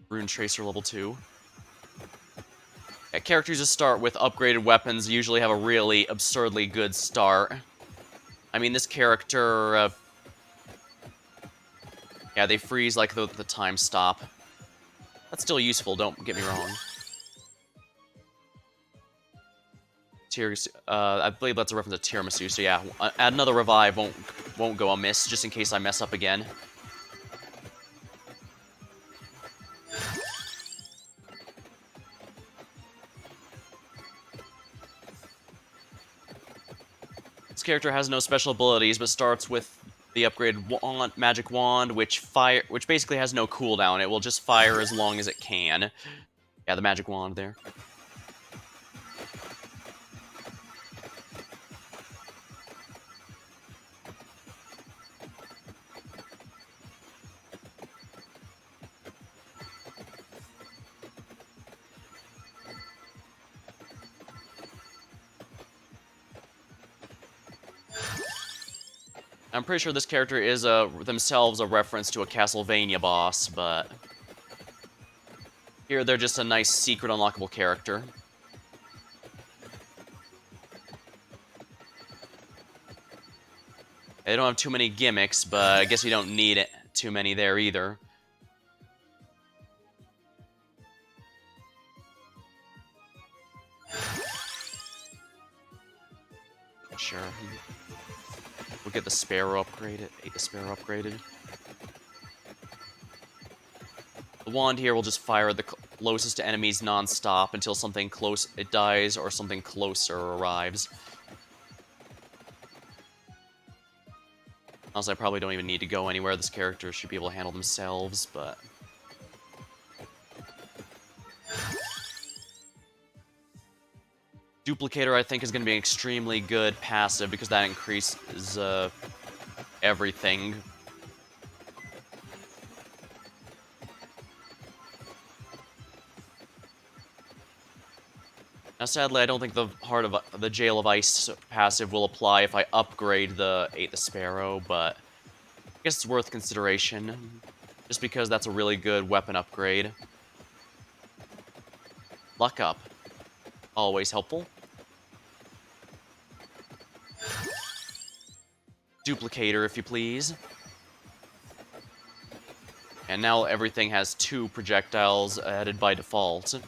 [SPEAKER 1] Rune Tracer level 2. Yeah, characters that start with upgraded weapons usually have a really absurdly good start. I mean, this character... yeah, they freeze like the time stop. That's still useful, don't get me wrong. I believe that's a reference to tiramisu, so yeah, add another revive won't go amiss, just in case I mess up again. This character has no special abilities, but starts with the upgraded magic wand, which basically has no cooldown. It will just fire as long as it can. Yeah, the magic wand there. I'm pretty sure this character is themselves a reference to a Castlevania boss, but here they're just a nice secret unlockable character. They don't have too many gimmicks, but I guess you don't need it, too many there either. Sure. We'll get the Sparrow upgraded. The Sparrow upgraded. The wand here will just fire the closest to enemies non-stop until something close it dies or something closer arrives. Also, I probably don't even need to go anywhere. This character should be able to handle themselves, but... Duplicator, I think, is going to be an extremely good passive because that increases everything. Now, sadly, I don't think the Heart of the Jail of Ice passive will apply if I upgrade the Ate the Sparrow, but I guess it's worth consideration, just because that's a really good weapon upgrade. Luck up. Always helpful. Duplicator, if you please. And now everything has 2 projectiles added by default.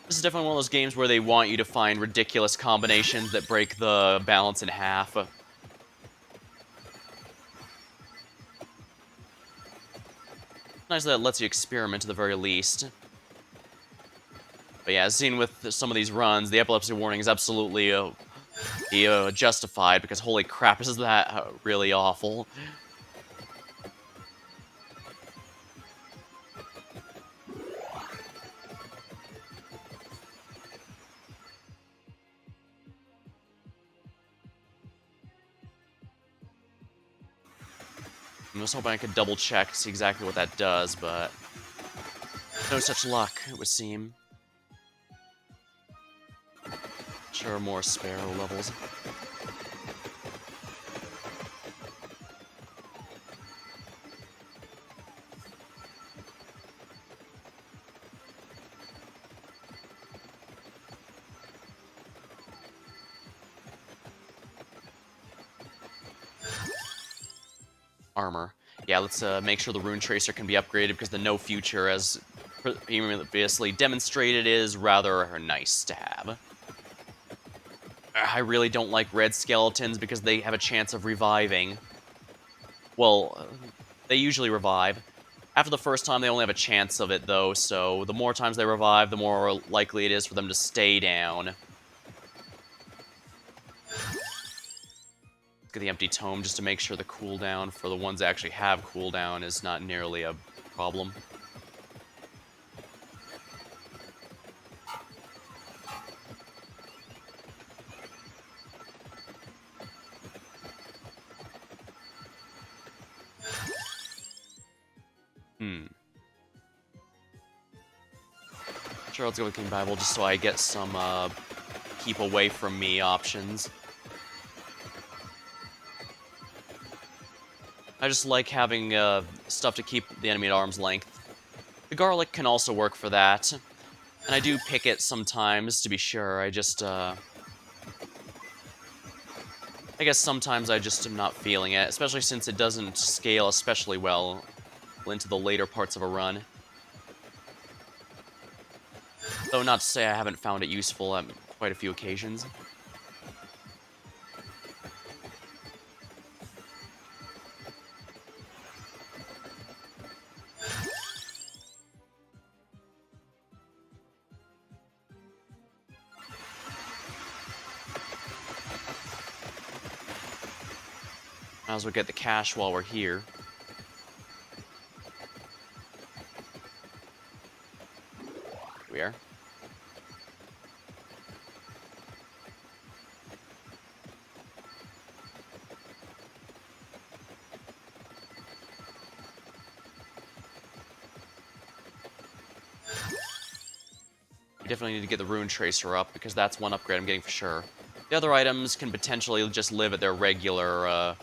[SPEAKER 1] This is definitely one of those games where they want you to find ridiculous combinations that break the balance in half. Nice that it lets you experiment at the very least. But yeah, as seen with some of these runs, the epilepsy warning is absolutely justified, because holy crap, is that really awful. I was hoping I could double check to see exactly what that does, but no such luck, it would seem. Sure, more Sparrow levels. Armor. Yeah, let's make sure the Rune Tracer can be upgraded, because the No Future, as previously demonstrated, is rather nice to have. I really don't like red skeletons because they have a chance of reviving. Well, they usually revive. After the first time, they only have a chance of it, though, so the more times they revive, the more likely it is for them to stay down. Get the Empty Tome just to make sure the cooldown for the ones that actually have cooldown is not nearly a problem. Sure, let's go with King Bible just so I get some keep away from me options. I just like having stuff to keep the enemy at arm's length. The garlic can also work for that. And I do pick it sometimes, to be sure. I just, I guess sometimes I just am not feeling it, especially since it doesn't scale especially well into the later parts of a run. Though not to say I haven't found it useful on quite a few occasions. Might as well get the cash while we're here. Here we are. We definitely need to get the Rune Tracer up, because that's one upgrade I'm getting for sure. The other items can potentially just live at their regular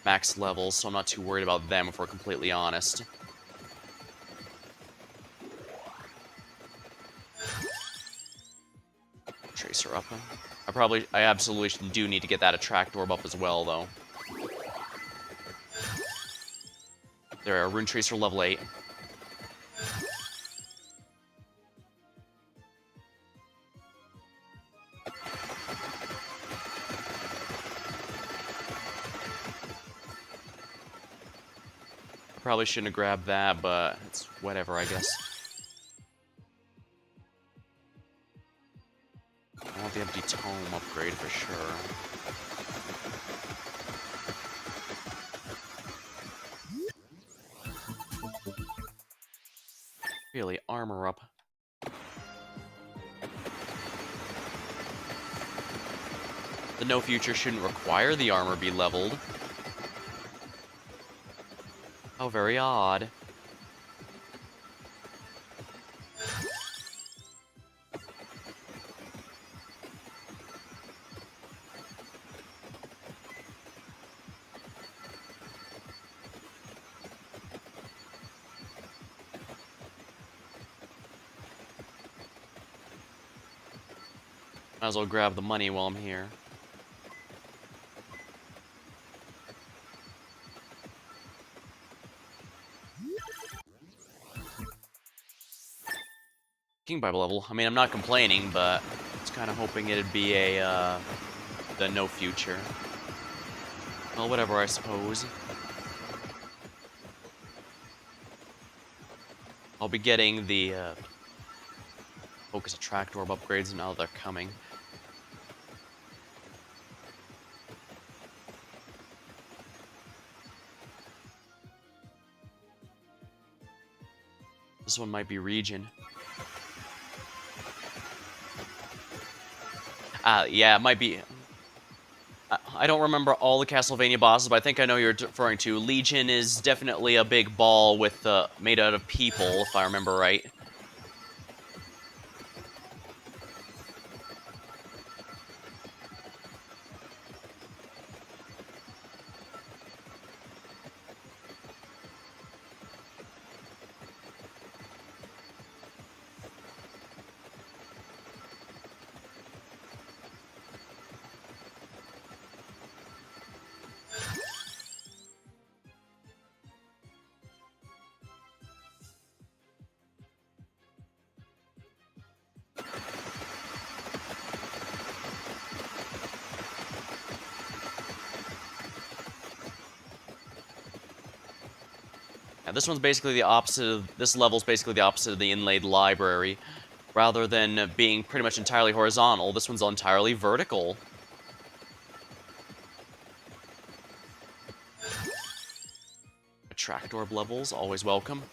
[SPEAKER 1] max levels, so I'm not too worried about them if we're completely honest. Tracer up. I absolutely do need to get that attract orb up as well, though. There are Rune Tracer level 8. Probably shouldn't have grabbed that, but it's whatever, I guess. I want the empty tome upgrade for sure. Really, armor up. The no future shouldn't require the armor be leveled. How very odd. Might as well grab the money while I'm here. King Bible level. I mean, I'm not complaining, but I was kind of hoping it'd be a, the no future. Well, whatever, I suppose. I'll be getting the, Focus Attract Orb upgrades now they're coming. This one might be region. Yeah, it might be. I don't remember all the Castlevania bosses, but I think I know you're referring to. Legion is definitely a big ball with made out of people, if I remember right. Yeah, this one's basically the opposite of, this level's basically the opposite of the inlaid library. Rather than being pretty much entirely horizontal, this one's entirely vertical. Attract orb levels, always welcome.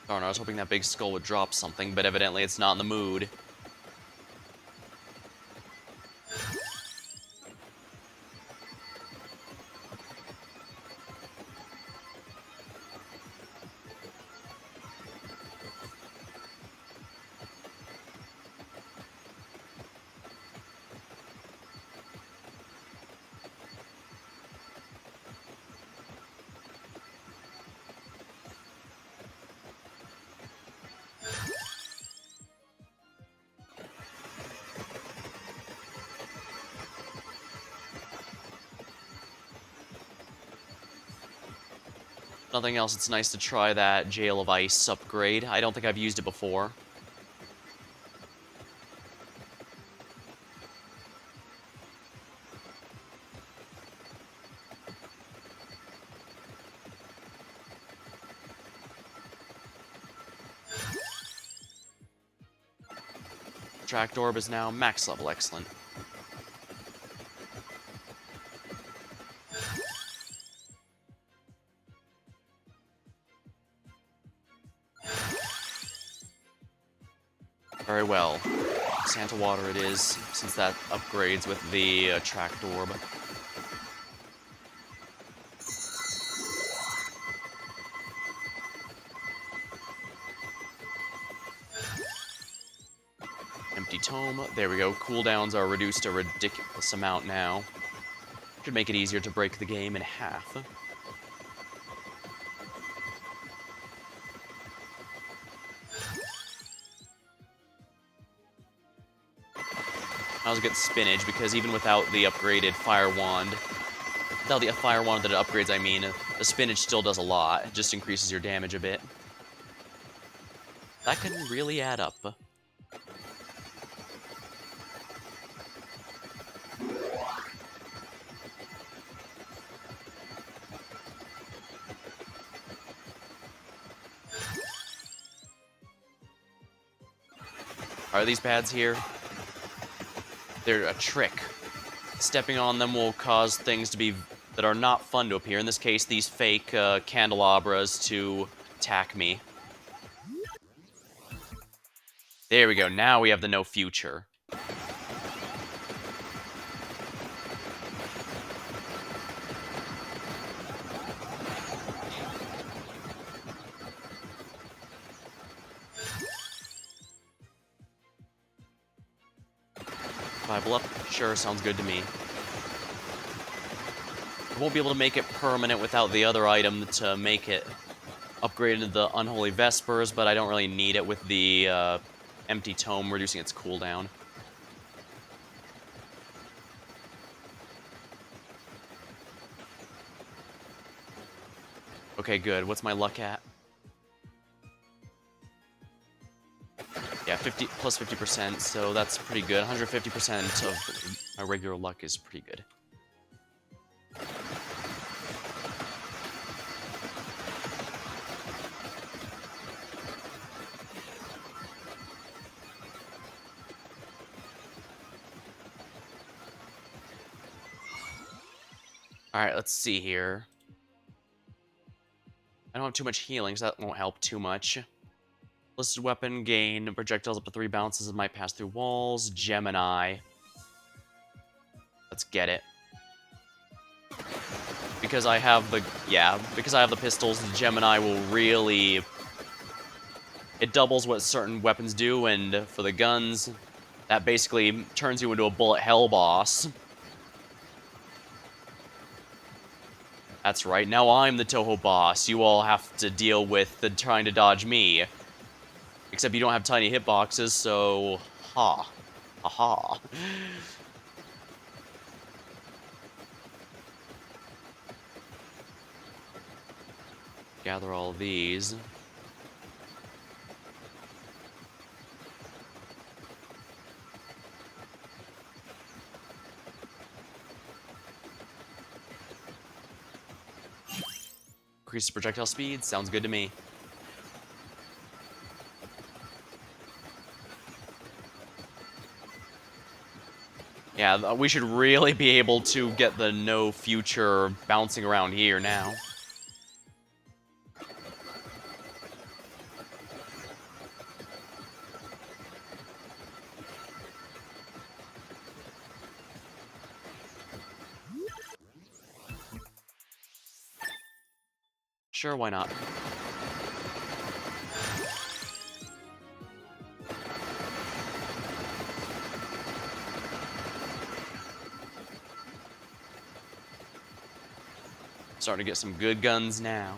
[SPEAKER 1] Darn, I was hoping that big skull would drop something, but evidently it's not in the mood. Nothing else, it's nice to try that Jail of Ice upgrade. I don't think I've used it before. Attract Orb is now max level, excellent. Very well. Santa Water it is, since that upgrades with the Attract Orb. Empty tome. There we go. Cooldowns are reduced a ridiculous amount now. Should make it easier to break the game in half. I also get Spinach because even without the upgraded Fire Wand, without the Fire Wand that it upgrades, I mean, the Spinach still does a lot. It just increases your damage a bit. That can really add up. Are these pads here? They're a trick. Stepping on them will cause things to be that are not fun to appear. In this case, these fake candelabras to attack me. There we go. Now we have the no future. Bible up? Sure, sounds good to me. I won't be able to make it permanent without the other item to make it upgraded to the Unholy Vespers, but I don't really need it with the Empty Tome reducing its cooldown. Okay, good. What's my luck at? Yeah, 50 plus 50%, so that's pretty good. 150% of my regular luck is pretty good. Alright, let's see here. I don't have too much healing, so that won't help too much. Listed weapon, gain projectiles up to 3 bounces and might pass through walls. Gemini. Let's get it. Because I have the... Yeah, because I have the pistols, the Gemini will really... It doubles what certain weapons do, and for the guns, that basically turns you into a bullet hell boss. That's right, now I'm the Touhou boss. You all have to deal with the trying to dodge me. Except you don't have tiny hitboxes, so... Ha. Aha. Gather all these. Increases projectile speed, sounds good to me. Yeah, we should really be able to get the no future bouncing around here now. Sure, why not? Starting to get some good guns now.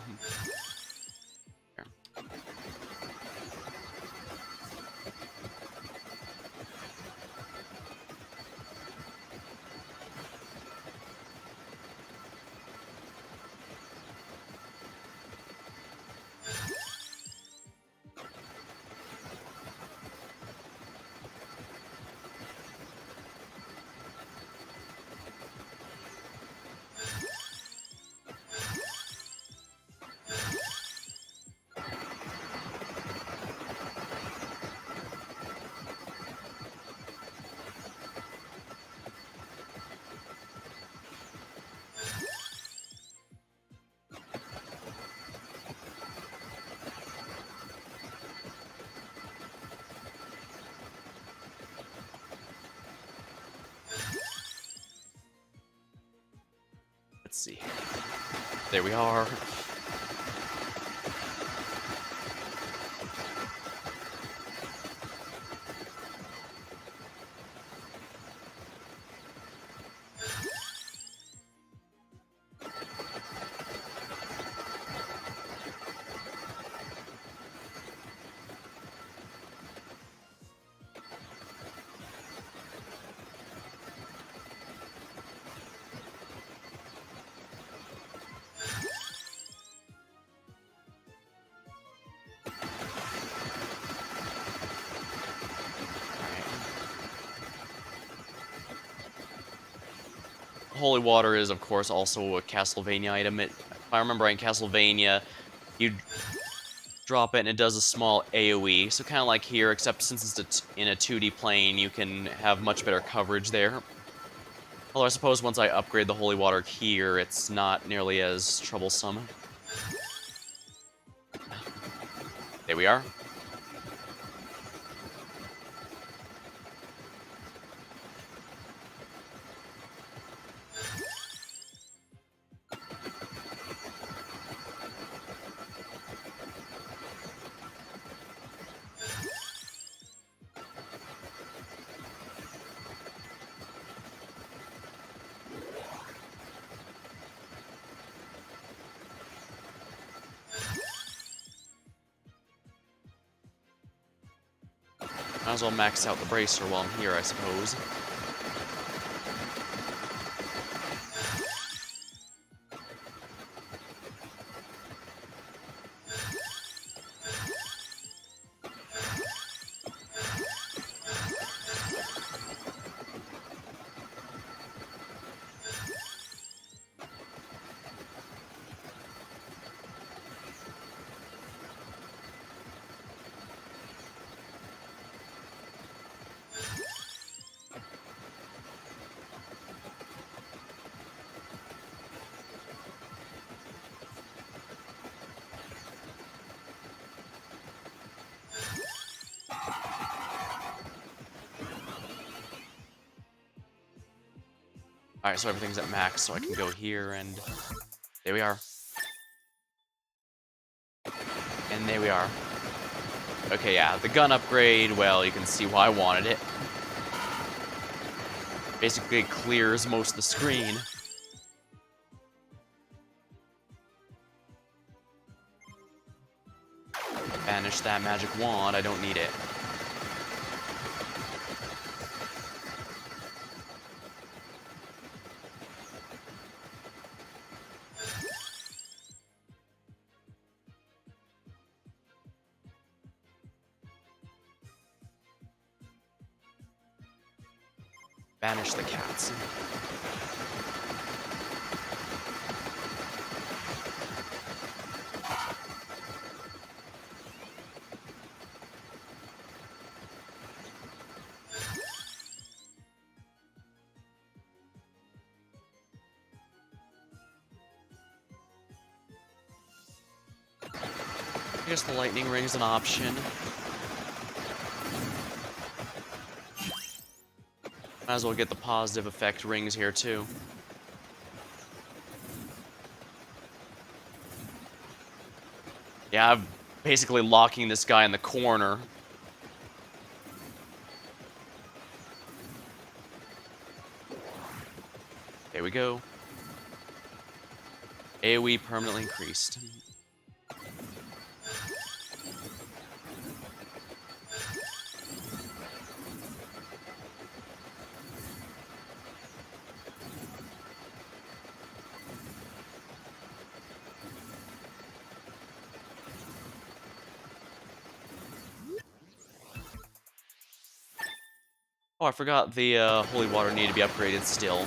[SPEAKER 1] Here. Let's see. There we are. holy water is, of course, also a Castlevania item. If I remember right, in Castlevania, you drop it and it does a small AoE. So kind of like here, except since it's in a 2D plane, you can have much better coverage there. Although I suppose once I upgrade the holy water here, it's not nearly as troublesome. There we are. Might as well max out the bracer while I'm here, I suppose. Alright, so everything's at max, so I can go here, and there we are. And there we are. Okay, yeah, the gun upgrade, well, you can see why I wanted it. Basically, it clears most of the screen. Banish that magic wand, I don't need it. Banish the cats. I guess the lightning ring is an option. Might as well get the positive effect rings here, too. Yeah, I'm basically locking this guy in the corner. There we go. AoE permanently increased. Oh, I forgot the holy water needed to be upgraded still.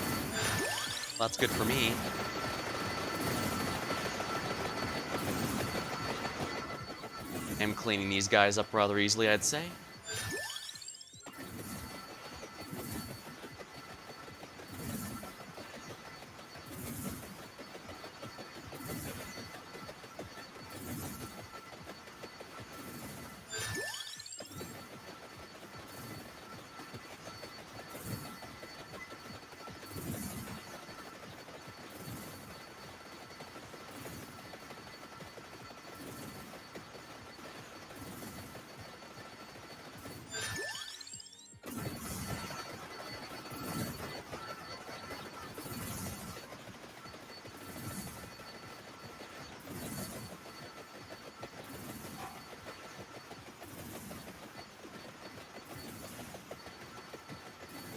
[SPEAKER 1] That's good for me. I'm cleaning these guys up rather easily, I'd say.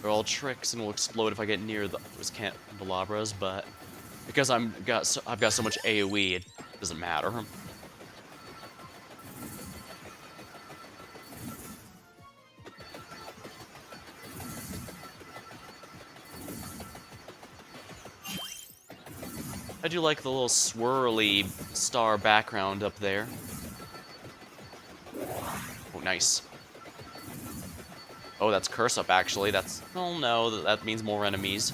[SPEAKER 1] They're all tricks and will explode if I get near those candelabras, but because I've got so much AoE, it doesn't matter. I do like the little swirly star background up there. Oh, nice. Oh, that's curse up, actually. That's... Oh, no, that means more enemies.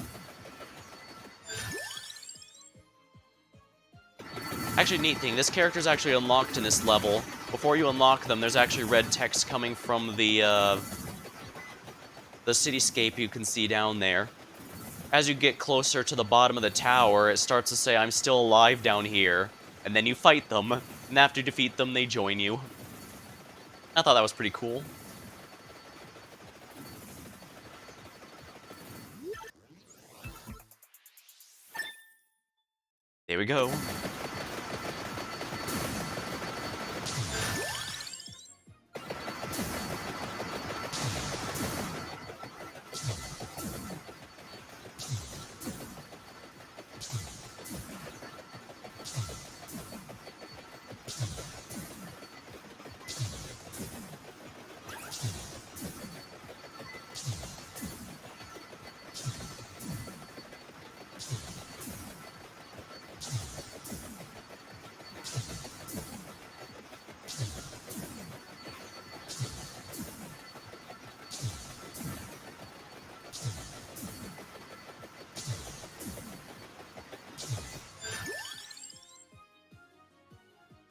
[SPEAKER 1] Actually, neat thing, this character's actually unlocked in this level. Before you unlock them, there's actually red text coming from the cityscape you can see down there. As you get closer to the bottom of the tower, it starts to say, I'm still alive down here. And then you fight them, and after you defeat them, they join you. I thought that was pretty cool. There we go.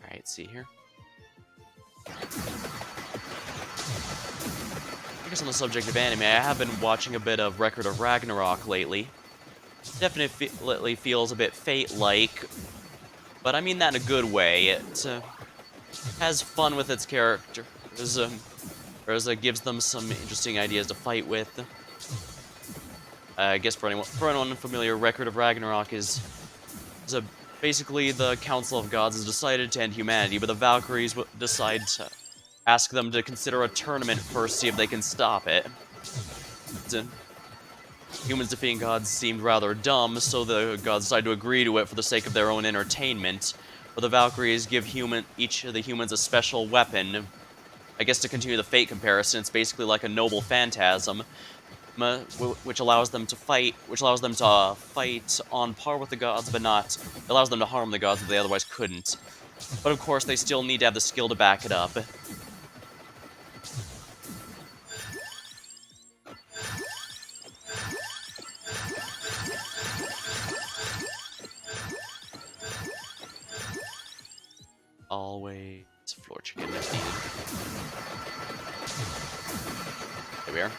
[SPEAKER 1] Alright, see here. I guess on the subject of anime, I have been watching a bit of Record of Ragnarok lately. Definitely feels a bit Fate-like, but I mean that in a good way. It has fun with its characters, whereas it gives them some interesting ideas to fight with. I guess for anyone unfamiliar, Record of Ragnarok is basically the Council of Gods has decided to end humanity, but the Valkyries decide to ask them to consider a tournament first, see if they can stop it. Humans defeating gods seemed rather dumb, so the gods decided to agree to it for the sake of their own entertainment. But the Valkyries give each of the humans a special weapon. I guess to continue the Fate comparison, it's basically like a noble phantasm, which allows them to fight on par with the gods, but not allows them to harm the gods that they otherwise couldn't. But of course, they still need to have the skill to back it up. Always floor chicken if needed. There we are.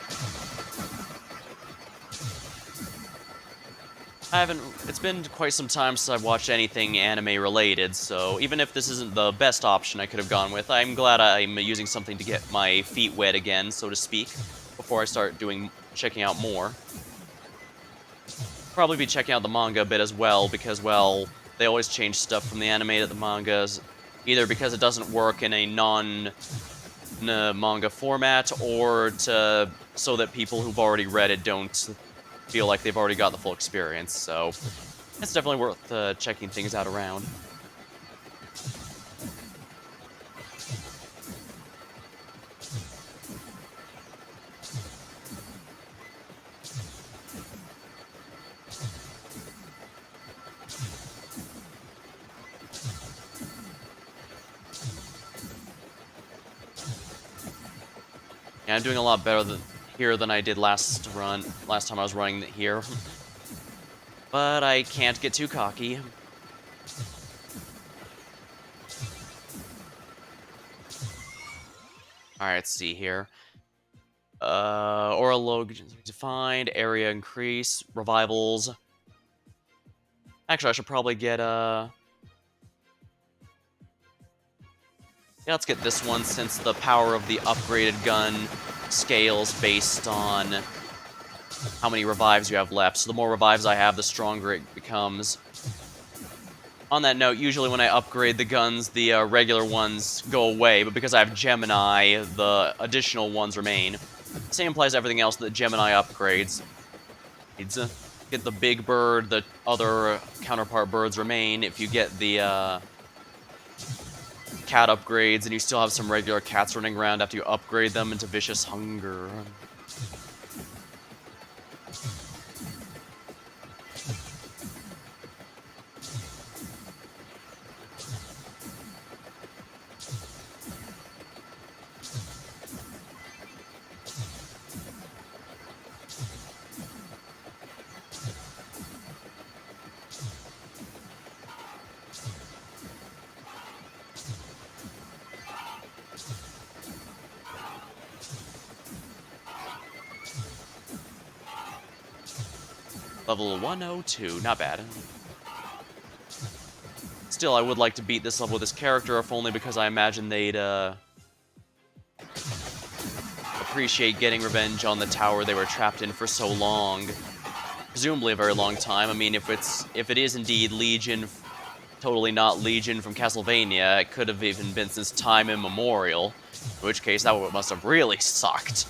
[SPEAKER 1] It's been quite some time since I've watched anything anime related, so even if this isn't the best option I could have gone with, I'm glad I'm using something to get my feet wet again, so to speak, before I start checking out more. Probably be checking out the manga a bit as well, because, well, they always change stuff from the anime to the mangas, either because it doesn't work in a non-manga format, or so that people who've already read it don't feel like they've already got the full experience, so it's definitely worth checking things out around. Yeah, I'm doing a lot better here than I did last time I was running here. But I can't get too cocky. Alright, let's see here. Aura log defined, area increase, revivals. Actually, I should probably get, yeah, let's get this one, since the power of the upgraded gun scales based on how many revives you have left. So the more revives I have, the stronger it becomes. On that note, usually when I upgrade the guns, the regular ones go away, but because I have Gemini, the additional ones remain. Same applies to everything else that Gemini upgrades. Get the big bird, the other counterpart birds remain. If you get the cat upgrades, and you still have some regular cats running around after you upgrade them into Vicious Hunger. Level 102, not bad. Still, I would like to beat this level with this character, if only because I imagine they'd, appreciate getting revenge on the tower they were trapped in for so long. Presumably a very long time. I mean, if it is indeed Legion, totally not Legion from Castlevania, it could have even been since time immemorial. In which case, that must have really sucked.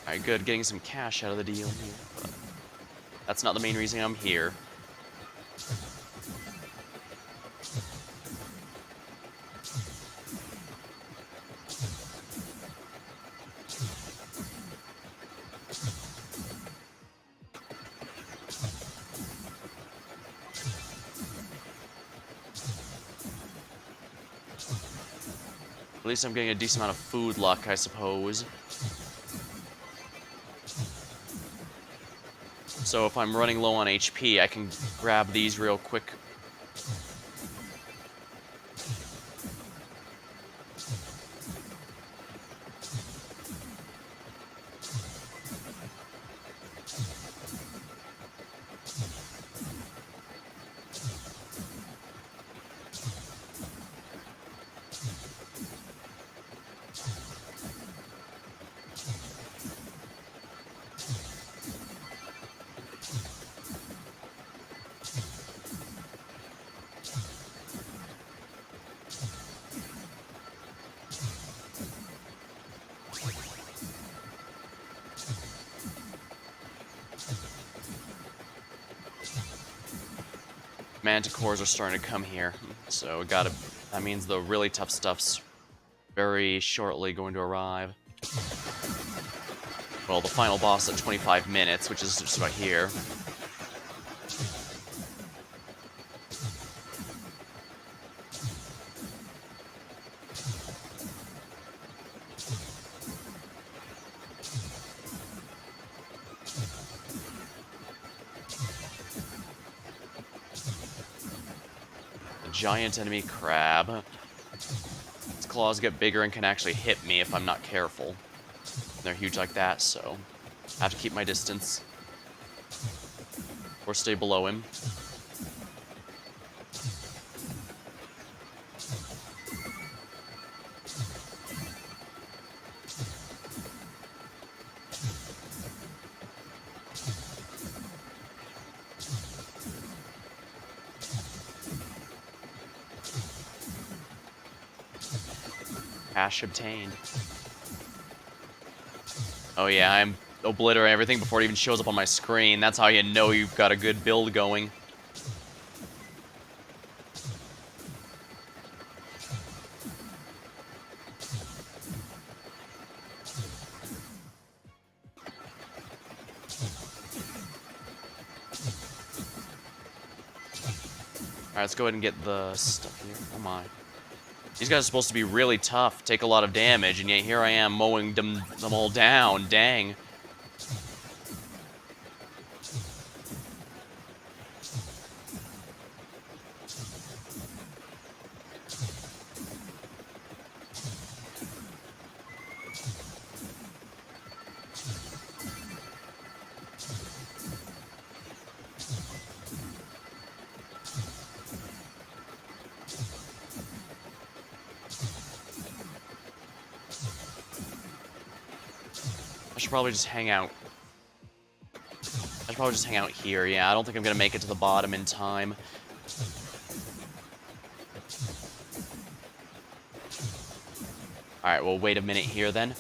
[SPEAKER 1] Alright, good. Getting some cash out of the deal here, but that's not the main reason I'm here. At least I'm getting a decent amount of food luck, I suppose. So if I'm running low on HP, I can grab these real quick. Manticores are starting to come here, so that means the really tough stuff's very shortly going to arrive. Well, the final boss at 25 minutes, which is just about here. Giant enemy crab. Its claws get bigger and can actually hit me if I'm not careful. They're huge like that, so I have to keep my distance. Or stay below him. Cash obtained. Oh yeah, I'm obliterating everything before it even shows up on my screen. That's how you know you've got a good build going. Alright, let's go ahead and get the stuff here. Oh my. These guys are supposed to be really tough, take a lot of damage, and yet here I am mowing them all down. Dang. I should probably just hang out. I should probably just hang out here, yeah. I don't think I'm gonna make it to the bottom in time. Alright, well, wait a minute here then.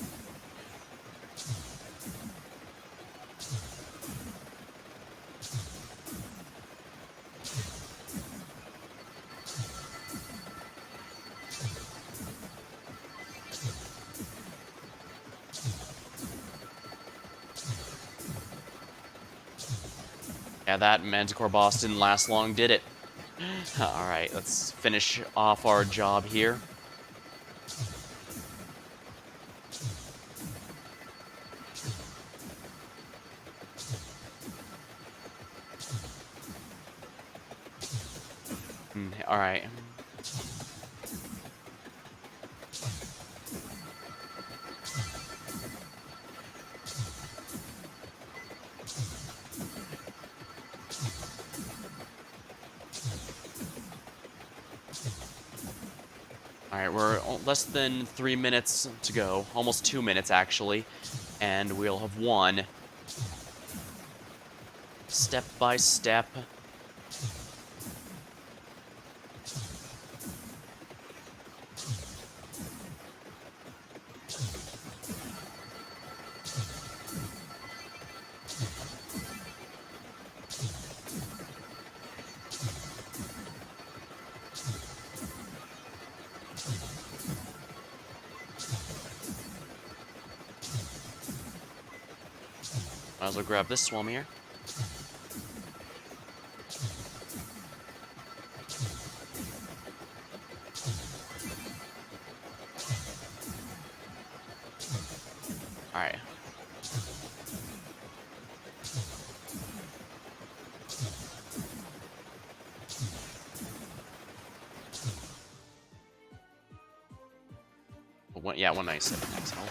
[SPEAKER 1] Yeah, that Manticore boss didn't last long, did it? Alright, let's finish off our job here. Alright. Alright, we're less than 3 minutes to go. Almost 2 minutes, actually. And we'll have won. Step by step. Might as well grab this swim here. Alright. Yeah, 197 next hole.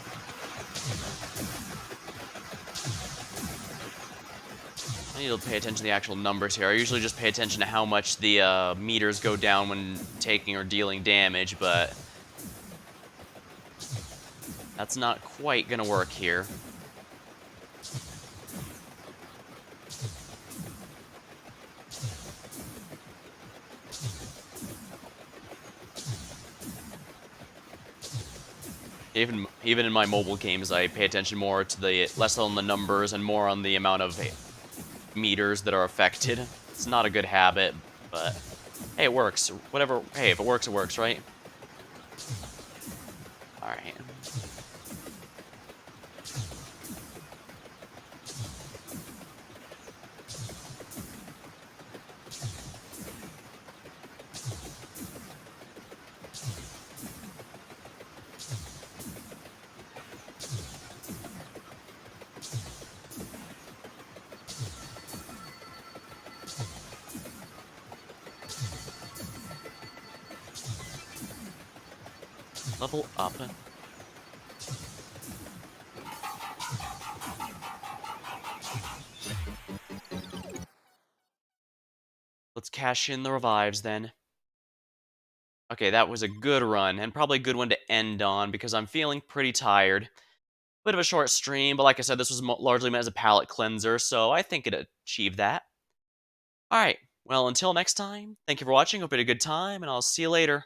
[SPEAKER 1] I need to pay attention to the actual numbers here. I usually just pay attention to how much the meters go down when taking or dealing damage, but that's not quite gonna work here. Even in my mobile games, I pay attention more to the less on the numbers and more on the amount of meters that are affected. It's not a good habit, but hey, it works. Whatever. Hey, if it works, right? All right. Level up. Let's cash in the revives then. Okay, that was a good run, and probably a good one to end on, because I'm feeling pretty tired. Bit of a short stream, but like I said, this was largely meant as a palate cleanser, so I think it achieved that. Alright, well, until next time, thank you for watching, hope you had a good time, and I'll see you later.